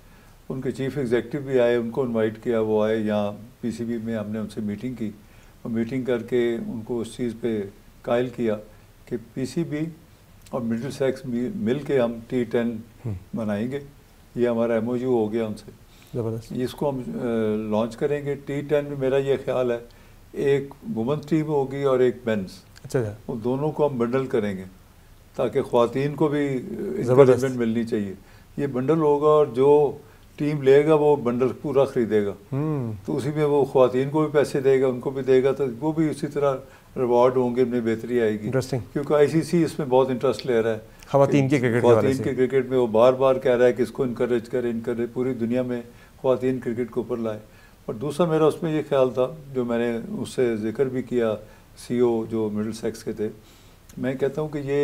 उनके चीफ एग्जीक्यूटिव भी आए, उनको इनवाइट किया, वो आए यहाँ पीसीबी में, हमने उनसे मीटिंग की, और मीटिंग करके उनको उस चीज़ पे कायल किया कि पीसीबी और मिडिल सेक्स मिल के हम T10 बनाएंगे। ये हमारा एमओयू हो गया उनसे, ज़बरदस्त। इसको हम लॉन्च करेंगे। T10 में मेरा ये ख्याल है एक वुमेंस टीम होगी और एक मेंस। अच्छा, वो दोनों को हम बंडल करेंगे ताकि ख्वातीन को भी इंकरेजमेंट मिलनी चाहिए। ये बंडल होगा और जो टीम लेगा वो बंडल पूरा खरीदेगा, तो उसी में वो ख्वातीन को भी पैसे देगा, उनको भी देगा, तो वो भी उसी तरह रिवॉर्ड होंगे, उनमें बेहतरी आएगी। क्योंकि आईसीसी इसमें बहुत इंटरेस्ट ले रहा है ख्वातीन के क्रिकेट में। वो बार बार कह रहा है कि इसको इनकरेज करे, पूरी दुनिया में ख्वातीन क्रिकेट को ऊपर लाए। और दूसरा मेरा उसमें ये ख्याल था, जो मैंने उससे जिक्र भी किया, सीईओ जो मिडिल सेक्स के थे, मैं कहता हूँ कि ये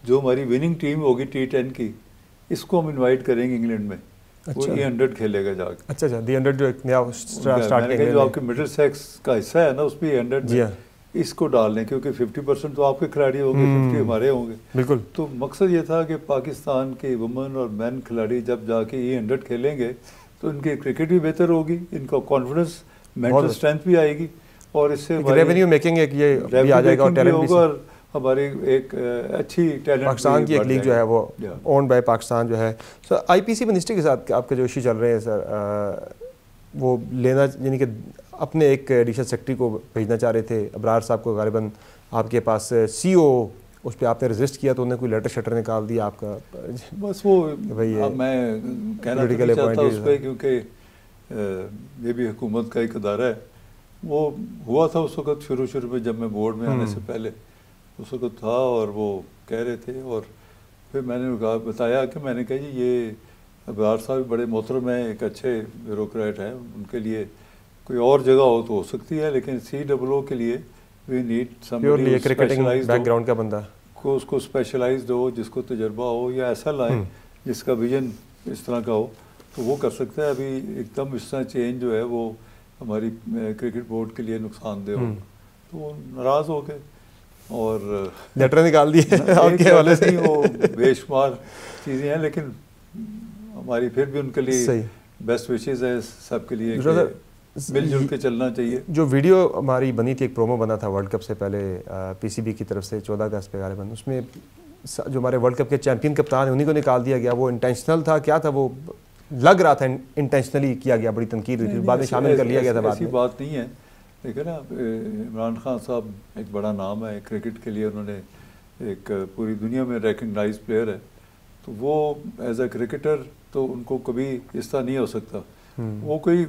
जो हमारी विनिंग टीम होगी T10 की, इसको हम इनवाइट करेंगे इंग्लैंड में। अच्छा। वो E100 खेलेगा जाकर। अच्छा, D100 जो एक नया स्टार्ट जो आपके मिडिल सेक्स का हिस्सा है ना, उसमें E100 में इसको डाल लें, क्योंकि 50% तो आपके खिलाड़ी होंगे, 50 हमारे होंगे। बिल्कुल। तो मकसद ये था कि पाकिस्तान के वुमेन और मैन खिलाड़ी जब जाके E100 खेलेंगे तो इनकी क्रिकेट भी बेहतर होगी, इनका कॉन्फिडेंस, मेंटल स्ट्रेंथ भी आएगी, और इससे रेवेन्यू मेकिंग एक ये भी आ जाएगा, और टैलेंट भी होगा, और हमारी एक अच्छी टैलेंट पाकिस्तान की एक लीग जो है वो ओन्ड बाय पाकिस्तान जो है। सर आईपीसी मिनिस्ट्री के साथ आपके जो इशू चल रहे हैं सर, वो लेना, यानी कि अपने एक एडिशनल सेक्रेटरी को भेजना चाह रहे थे, अबरार साहब को गालिबन आपके पास सीईओ, उस पर आपने रजिस्ट किया तो उन्होंने कोई लेटर शटर निकाल दिया आपका। बस वो भाई मैं कहना नहीं चाहता उस पर, क्योंकि ये भी हुकूमत का एक अदारा है। वो हुआ था उस वक्त शुरू में, जब मैं बोर्ड में आने से पहले उस वक्त था, और वो कह रहे थे, और फिर मैंने बताया कि मैंने कहा जी ये अबरार साहब बड़े मोहतरम हैं, एक अच्छे ब्यूरोक्रेट हैं, उनके लिए कोई और जगह हो तो हो सकती है, लेकिन COO के लिए we need somebody specialised background का बंदा को, उसको स्पेशलाइज्ड हो, जिसको तजर्बा हो, या ऐसा लाए जिसका विजन इस तरह का हो, तो वो कर सकता है। अभी एकदम इस तरह चेंज जो है वो हमारी क्रिकेट बोर्ड के लिए नुकसानदेह हो, तो वो नाराज़ हो गए और लेटर निकाल दिए आपके वाले से। वो बेशुमार चीज़ें हैं, लेकिन हमारी फिर भी उनके लिए बेस्ट विशेज़ है सबके लिए, मिलजुल के चलना चाहिए। जो वीडियो हमारी बनी थी, एक प्रोमो बना था वर्ल्ड कप से पहले पीसीबी की तरफ से 14 अगस्त पे गालिबन, उसमें जो हमारे वर्ल्ड कप के चैंपियन कप्तान है उन्हीं को निकाल दिया गया। वो इंटेंशनल था, क्या था वो, लग रहा था इंटेंशनली किया गया, बड़ी तनकीद हुई थी, बाद में शामिल कर लिया गया था। ऐसी बात नहीं है, देखिए ना, इमरान खान साहब एक बड़ा नाम है क्रिकेट के लिए, उन्होंने एक पूरी दुनिया में रिकग्नाइज प्लेयर है, तो वो एज ए क्रिकेटर तो उनको कभी इस तरह नहीं हो सकता। वो कोई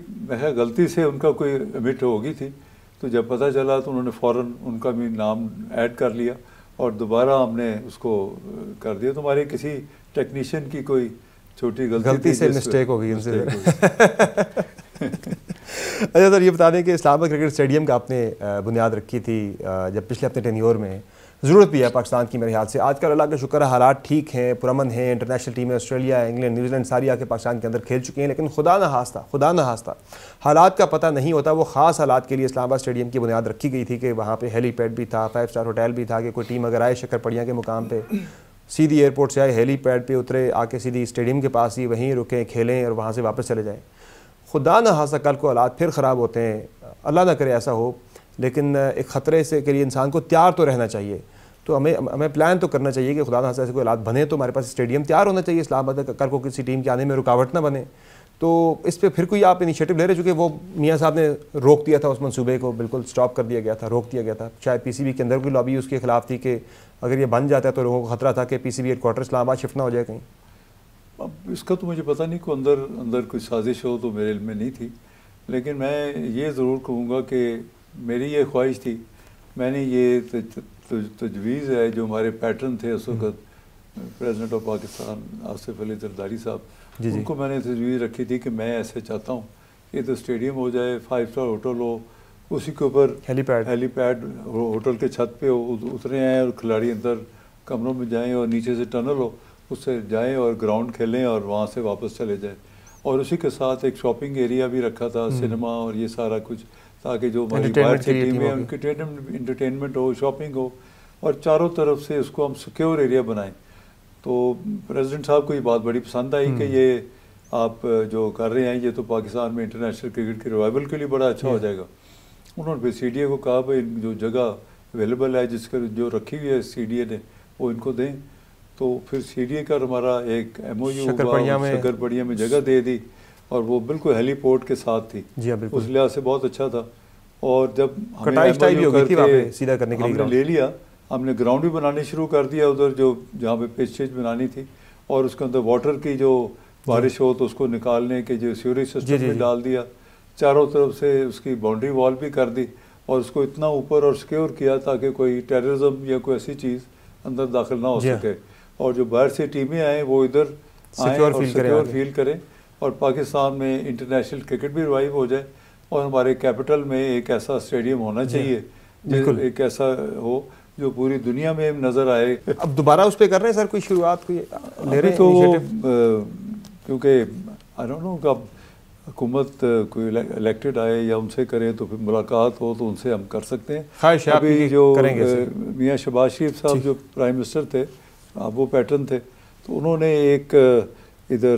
गलती से उनका कोई एमिट होगी थी, तो जब पता चला तो उन्होंने फ़ौरन उनका भी नाम ऐड कर लिया, और दोबारा हमने उसको कर दिया। तुम्हारे किसी टेक्नीशियन की कोई छोटी गलती से मिस्टेक हो गई उनसे। अच्छा सर, ये बता दें कि इस्लामाबाद क्रिकेट स्टेडियम का आपने बुनियाद रखी थी जब पिछले अपने टेन्योर में, ज़रूरत भी है पाकिस्तान की मेरे ख्याल से। आजकल अल्लाह का शुक्र है हालात ठीक हैं, पुरअमन हैं, इंटरनेशनल टीमें ऑस्ट्रेलिया, इंग्लैंड, न्यूजीलैंड सारी आके पाकिस्तान के अंदर खेल चुकी हैं, लेकिन खुदा न हास्ता हालात का पता नहीं होता। वो ख़ास हालात के लिए इस्लामाबाद स्टेडियम की बुनियाद रखी गई थी कि वहाँ पे हेलीपैड भी था, 5 स्टार होटल भी था, कि कोई टीम अगर आए शक्करपड़िया के मुकाम पे, सीधी एयरपोर्ट से आए, हेलीपैड पे उतरे, आके सीधी स्टेडियम के पास ही वहीं रुकें, खेलें और वहाँ से वापस चले जाएँ। खुदा न हास्ता कल को हालात फिर ख़राब होते हैं, अल्लाह ना करे ऐसा हो, लेकिन एक ख़तरे से के लिए इंसान को तैयार तो रहना चाहिए। तो हमें प्लान तो करना चाहिए कि खुदा ना ऐसे कोई हालात बने तो हमारे पास स्टेडियम तैयार होना चाहिए, इस्लामाबाद कल को किसी टीम के आने में रुकावट ना बने। तो इस पर फिर कोई आप इनिशिएटिव ले रहे, चूँकि वो मियाँ साहब ने रोक दिया था उस मंसूबे को, बिल्कुल स्टॉप कर दिया गया था, रोक दिया गया था। शायद पीसीबी के अंदर कोई लॉबी उसके खिलाफ थी कि अगर ये बन जाता है तो लोगों को खतरा था कि पीसीबी हेडक्वार्टर इस्लामाबाद शिफ्ट ना हो जाए कहीं। अब इसका तो मुझे पता नहीं, कोई अंदर कोई साजिश हो तो मेरे इल्म में नहीं थी, लेकिन मैं ये ज़रूर कहूँगा कि मेरी ये ख्वाहिश थी, मैंने ये तजवीज़ है जो हमारे पैटर्न थे उस वक्त प्रेसिडेंट ऑफ पाकिस्तान आसिफ अली जरदारी साहब, उनको मैंने तजवीज़ रखी थी कि मैं ऐसे चाहता हूँ कि तो स्टेडियम हो जाए, 5 स्टार होटल हो, उसी के ऊपर हेलीपैड होटल के छत पे उतरे आएँ और खिलाड़ी अंदर कमरों में जाएँ और नीचे से टनल हो, उससे जाएं और ग्राउंड खेलें और वहाँ से वापस चले जाएं। और उसी के साथ एक शॉपिंग एरिया भी रखा था, सिनेमा और ये सारा कुछ, ताकि जो हमारी बाहर की टीम है उनकी इंटरटेनमेंट हो, शॉपिंग हो, और चारों तरफ से उसको हम सिक्योर एरिया बनाएं। तो प्रेसिडेंट साहब को ये बात बड़ी पसंद आई कि ये आप जो कर रहे हैं ये तो पाकिस्तान में इंटरनेशनल क्रिकेट के रिवाइवल के लिए बड़ा अच्छा हो जाएगा। उन्होंने फिर CDA को कहा भाई जो जगह अवेलेबल है जिसका जो रखी हुई है CDA ने वो इनको दें। तो फिर CDA का हमारा एक MOU शक्करपड़िया में जगह दे दी और वो बिल्कुल हेलीपोर्ट के साथ थी, उस लिहाज से बहुत अच्छा था। और जब हमने ले लिया, हमने ग्राउंड भी बनाने शुरू कर दिया उधर जो जहाँ पे पिच बनानी थी, और उसके अंदर वाटर की जो बारिश हो तो उसको निकालने के जो सीवरेज सिस्टम में डाल दिया, चारों तरफ से उसकी बाउंड्री वॉल भी कर दी और उसको इतना ऊपर और सिक्योर किया ताकि कोई टेररिज्म या कोई ऐसी चीज़ अंदर दाखिल ना हो सके, और जो बाहर से टीमें आएँ वो इधर सिक्योर फील करें और पाकिस्तान में इंटरनेशनल क्रिकेट भी रिवाइव हो जाए और हमारे कैपिटल में एक ऐसा स्टेडियम होना चाहिए जो एक ऐसा हो जो पूरी दुनिया में नज़र आए। अब दोबारा उस पर कर रहे हैं सर, कोई शुरुआत कोई ले रहे हैं तो क्योंकि आई डोंट नो कब हुकूमत कोई इलेक्टेड आए या उनसे करें तो फिर मुलाकात हो तो उनसे हम कर सकते हैं। अभी जो मियाँ शहबाज शरीफ साहब जो प्राइम मिनिस्टर थे, वो पैटर्न थे, तो उन्होंने एक इधर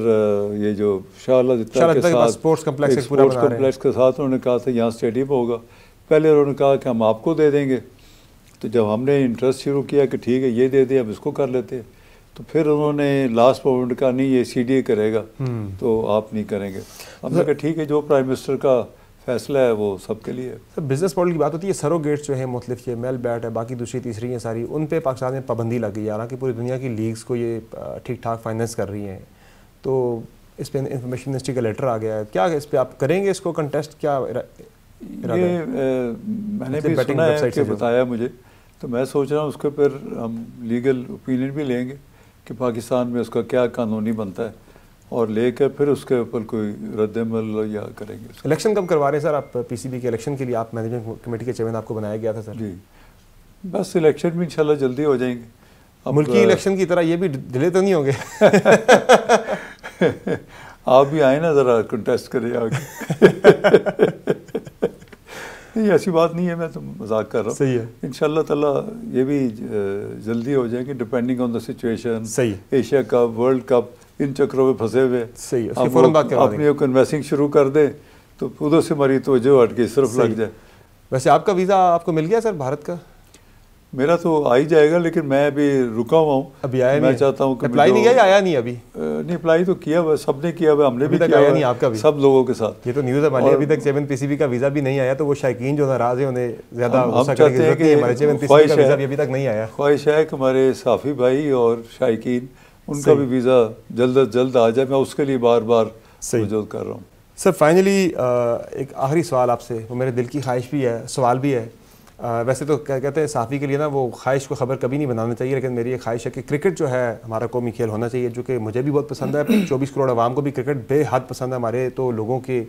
ये जो शाह अल्लाह के साथ स्पोर्ट्स कम्प्लेक्स के साथ उन्होंने कहा था यहाँ स्टेडियम होगा। पहले उन्होंने कहा कि हम आपको दे देंगे, तो जब हमने इंटरेस्ट शुरू किया कि ठीक है ये दे दे हम इसको कर लेते हैं, तो फिर उन्होंने लास्ट मोमेंट का नहीं ये CDA करेगा तो आप नहीं करेंगे। हमने कहा ठीक है जो प्राइम मिनिस्टर का फैसला है वो सबके लिए है। सर बिजनेस मॉडल की बात होती है, सरोगेट्स जो है मुख्तलिफ, ये मेल बैट है, बाकी दूसरी तीसरी हैं सारी, उन पे पाकिस्तान में पाबंदी लग गई है, हालांकि पूरी दुनिया की लीग्स को ये ठीक ठाक फाइनेंस कर रही हैं। तो इस पर इंफॉर्मेशन मिनिस्ट्री का लेटर आ गया है, क्या इस पर आप करेंगे इसको कंटेस्ट? क्या ये मैंने भी सुना है कि बताया मुझे, तो मैं सोच रहा हूँ उसके ऊपर हम लीगल ओपिनियन भी लेंगे कि पाकिस्तान में उसका क्या कानूनी बनता है और लेकर फिर उसके ऊपर कोई रद्दमल या करेंगे। इलेक्शन कब करवा रहे हैं सर आप PCB के इलेक्शन के लिए? आप मैनेजमेंट कमेटी के चेयरमैन आपको बनाया गया था सर। जी बस इलेक्शन भी इंशाल्लाह जल्दी हो जाएंगे। मुल्की इलेक्शन की तरह ये भी डिले तो नहीं होंगे? आप भी आए ना ज़रा कंटेस्ट करें आगे। नहीं ऐसी बात नहीं है, मैं तो मजाक कर रहा हूँ। सही है, इंशाल्लाह ताला ये भी जल्दी हो जाएंगे डिपेंडिंग ऑन द सिचुएशन। सही, एशिया कप, वर्ल्ड कप, इन चक्रों में फंसे हुए। सही है, उसकी फौरन बात करवा देंगे। अपनी इन्वेस्टिंग शुरू कर दें तो उधर से हमारी तवज्जो हट के सिर्फ लग जाए। वैसे आपका वीज़ा आपको मिल गया सर भारत का? मेरा तो आ ही जाएगा, लेकिन मैं अभी रुका हुआ हूँ, अभी आया मैं चाहता हूँ अप्लाई नहीं किया या आया नहीं अभी? नहीं अप्लाई तो किया हुआ, सबने किया हुआ, हमने भी किया आया नहीं आपका भी? सब लोगों के साथ। ये तो न्यूज़ है माली, अभी तक चेयरमैन PCB का वीज़ा भी नहीं आया, तो वो शायकीन जो नाराज़ है उन्हें ज़्यादा हम चाहते हैं कि हमारे चेयरमैन PCB का वीज़ा अभी तक नहीं आया। ख्वाहिश है कि हमारे साफ़ी भाई और शायकीन उनका भी वीज़ा जल्द अज जल्द आ जाए, मैं उसके लिए बार बार वजूद कर रहा हूँ। सर फाइनली एक आखिरी सवाल आपसे, वो मेरे दिल की ख्वाहिश भी है, सवाल भी है। वैसे तो क्या कहते हैं साफ़ी के लिए ना वो ख्वाहिश को ख़बर कभी नहीं बनाना चाहिए, लेकिन मेरी एक ख्वाहिश है कि क्रिकेट जो है हमारा कौमी खेल होना चाहिए, जो कि मुझे भी बहुत पसंद है। 24 करोड़ आवाम को भी क्रिकेट बेहद पसंद है। हमारे तो लोगों के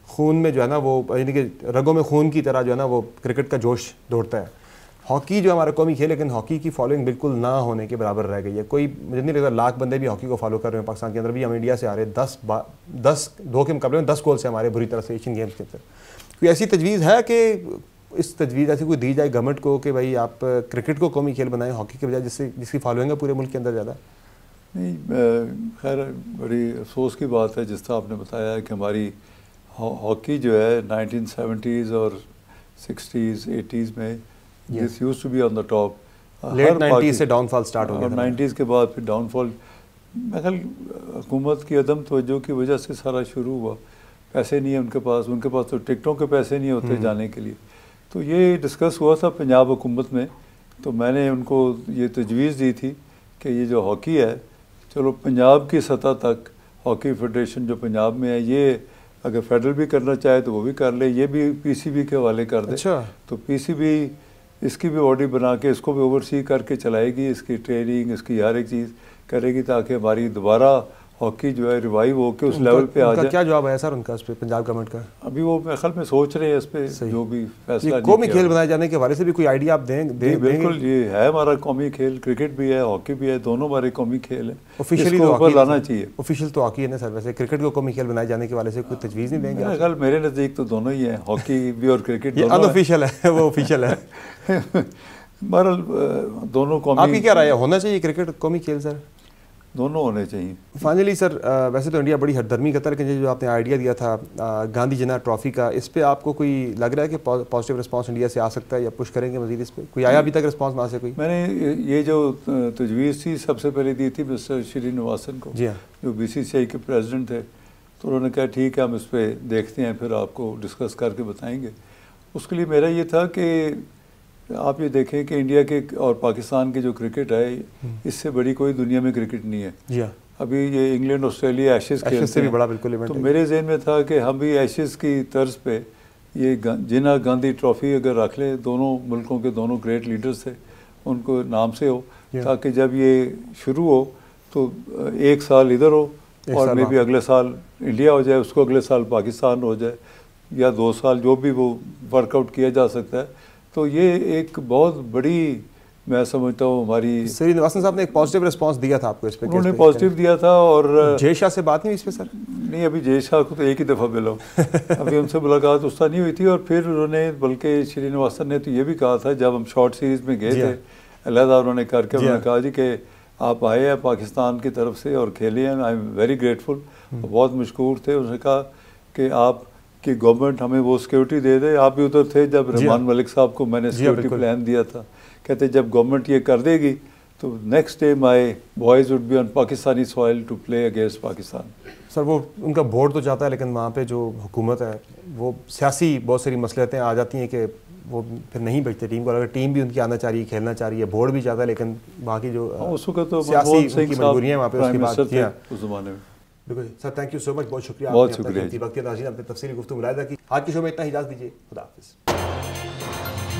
खून में जो है ना वो यानी कि रगों में खून की तरह जो है ना वो क्रिकेट का जोश दौड़ता है। हॉकी जो हमारा कौमी खेल, लेकिन हॉकी की फॉलोइंग बिल्कुल ना होने के बराबर रह गई है। कोई मुझे नहीं लगता लाख बंदे भी हॉकी को फॉलो कर रहे हैं पाकिस्तान के अंदर भी। हम इंडिया से आ रहे हैं 10 के मुकाबले में 10 गोल से हमारे बुरी तरह से एशियन गेम्स के अंदर। कोई ऐसी तजवीज़ है कि इस तजवीज़ ऐसी कोई दी जाए गवर्नमेंट को कि भाई आप क्रिकेट को कौमी खेल बनाएं हॉकी के बजाय, जिसकी फॉलोइंग है पूरे मुल्क के अंदर ज़्यादा? नहीं, खैर बड़ी अफसोस की बात है जिस तरह आपने बताया कि हमारी हॉकी जो है 1970s और 60s 80s में this used to be on the top. Late 90s से डाउनफॉल स्टार्ट हो गया और 90s के बाद फिर डाउनफॉल मैं ख्याल हुकूमत की अदम तवज्जो की वजह से सारा शुरू हुआ। पैसे नहीं है उनके पास तो टिकटों के पैसे नहीं होते जाने के लिए। तो ये डिस्कस हुआ था पंजाब हुकूमत में, तो मैंने उनको ये तजवीज़ दी थी कि ये जो हॉकी है, चलो पंजाब की सतह तक हॉकी फेडरेशन जो पंजाब में है, ये अगर फेडरल भी करना चाहे तो वो भी कर ले, ये भी पीसीबी के हवाले कर दे। अच्छा। तो पीसीबी इसकी भी बॉडी बना के इसको भी ओवरसी करके चलाएगी, इसकी ट्रेनिंग, इसकी हर एक चीज़ करेगी ताकि हमारी दोबारा हॉकी जो है रिवाइव हो के उस लेवल पे आ जाए। क्या जवाब आया सर उनका इस पे पंजाब गवर्नमेंट का? अभी वो मेरे ख्याल में सोच रहे हैं इस पे जो भी फैसला। कौमी खेल बनाए जाने के हवाले से भी कोई आइडिया आप दें? बिल्कुल, ये है हमारा कौमी खेल, क्रिकेट भी है, हॉकी भी है, दोनों हमारे कौमी खेल है। ऑफिशियली तो ऊपर लाना चाहिए। ऑफिशियल तो हॉकी है ना सर, वैसे क्रिकेट को कौमी खेल बनाए जाने के वाले से कोई तजवीज़ नहीं देंगे? मेरे ख्याल मेरे नज़दीक तो दोनों ही है, हॉकी भी और क्रिकेट दोनों। अनऑफिशियल है वो ऑफिशियल है। बहरहाल दोनों कौमी। आपकी क्या राय है, होना चाहिए क्रिकेट कौमी खेल सर? दोनों होने चाहिए। फाइनली सर, वैसे तो इंडिया बड़ी हरदर्मी करता है, लेकिन जो आपने आइडिया दिया था गांधी जना ट्रॉफी का, इस पे आपको कोई लग रहा है कि पॉजिटिव रिस्पांस इंडिया से आ सकता है या पुश करेंगे मजीद इस पे? कोई आया अभी तक रिस्पांस वहाँ से कोई? मैंने ये जो तजवीज़ थी सबसे पहले दी थी मिस्टर श्रीनिवासन को, जी हाँ, जो बीसीसीआई के प्रेसिडेंट थे। तो उन्होंने कहा ठीक है हम इस पर देखते हैं, फिर आपको डिस्कस करके बताएँगे। उसके लिए मेरा ये था कि आप ये देखें कि इंडिया के और पाकिस्तान के जो क्रिकेट है, इससे बड़ी कोई दुनिया में क्रिकेट नहीं है। जी हाँ। अभी ये इंग्लैंड ऑस्ट्रेलिया एशेज़ खेलते भी बड़ा बिल्कुल इवेंट तो मेरे जहन में था कि हम भी एशेज़ की तर्ज पे ये जिना गांधी ट्रॉफी अगर रख लें, दोनों मुल्कों के दोनों ग्रेट लीडर्स थे, उनको नाम से हो, ताकि जब ये शुरू हो तो एक साल इधर हो और मे भी अगले साल इंडिया हो जाए, उसको अगले साल पाकिस्तान हो जाए, या 2 साल जो भी वो वर्कआउट किया जा सकता है। तो ये एक बहुत बड़ी, मैं समझता हूँ हमारी। श्रीनिवासन साहब ने एक पॉजिटिव रिस्पांस दिया था आपको इस पे? उन्होंने पॉजिटिव दिया था। और जय शाह से बात नहीं हुई इस पे सर? नहीं, अभी जय शाह को तो एक ही दफ़ा मिला अभी उनसे मुलाकात उसका नहीं हुई थी। और फिर उन्होंने, बल्कि श्रीनिवासन ने तो ये भी कहा था जब हम शॉर्ट सीरीज़ में गए थे, अलहदा उन्होंने करके उन्होंने कहा जी कि आप आए हैं पाकिस्तान की तरफ से और खेले हैं, आई एम वेरी ग्रेटफुल। बहुत मशकूर थे। उन्होंने कहा कि आप कि गवर्नमेंट हमें वो सिक्योरिटी दे दे। आप भी उधर थे जब रहमान मलिक साहब को मैंने सिक्योरिटी प्लान दिया था। कहते जब गवर्नमेंट ये कर देगी तो next day my boys would be on Pakistani soil to play against Pakistan. Sir वो उनका बोर्ड तो जाता है, लेकिन वहाँ पे जो हुकूमत है वो सियासी बहुत सारी मसलियतें आ जाती हैं कि वो फिर नहीं बचते टीम को। अगर टीम भी उनकी आना चाह रही है, खेलना चाह रही है, बोर्ड भी जाता है, लेकिन बाकी जो उस वक्त तो सियासी मजबूरियाँ वहाँ पे उसकी बात उस ज़माने में। बिल्कुल sir, thank you so much, बहुत शुक्रिया। बहुत शुक्रिया। वक्त नाज़रीन, आपने तफसीली गुफ्तगू मुलाहिज़ा की। आज की शो में इतना ही, इजाज़त दीजिए, खुदा हाफ़िज़।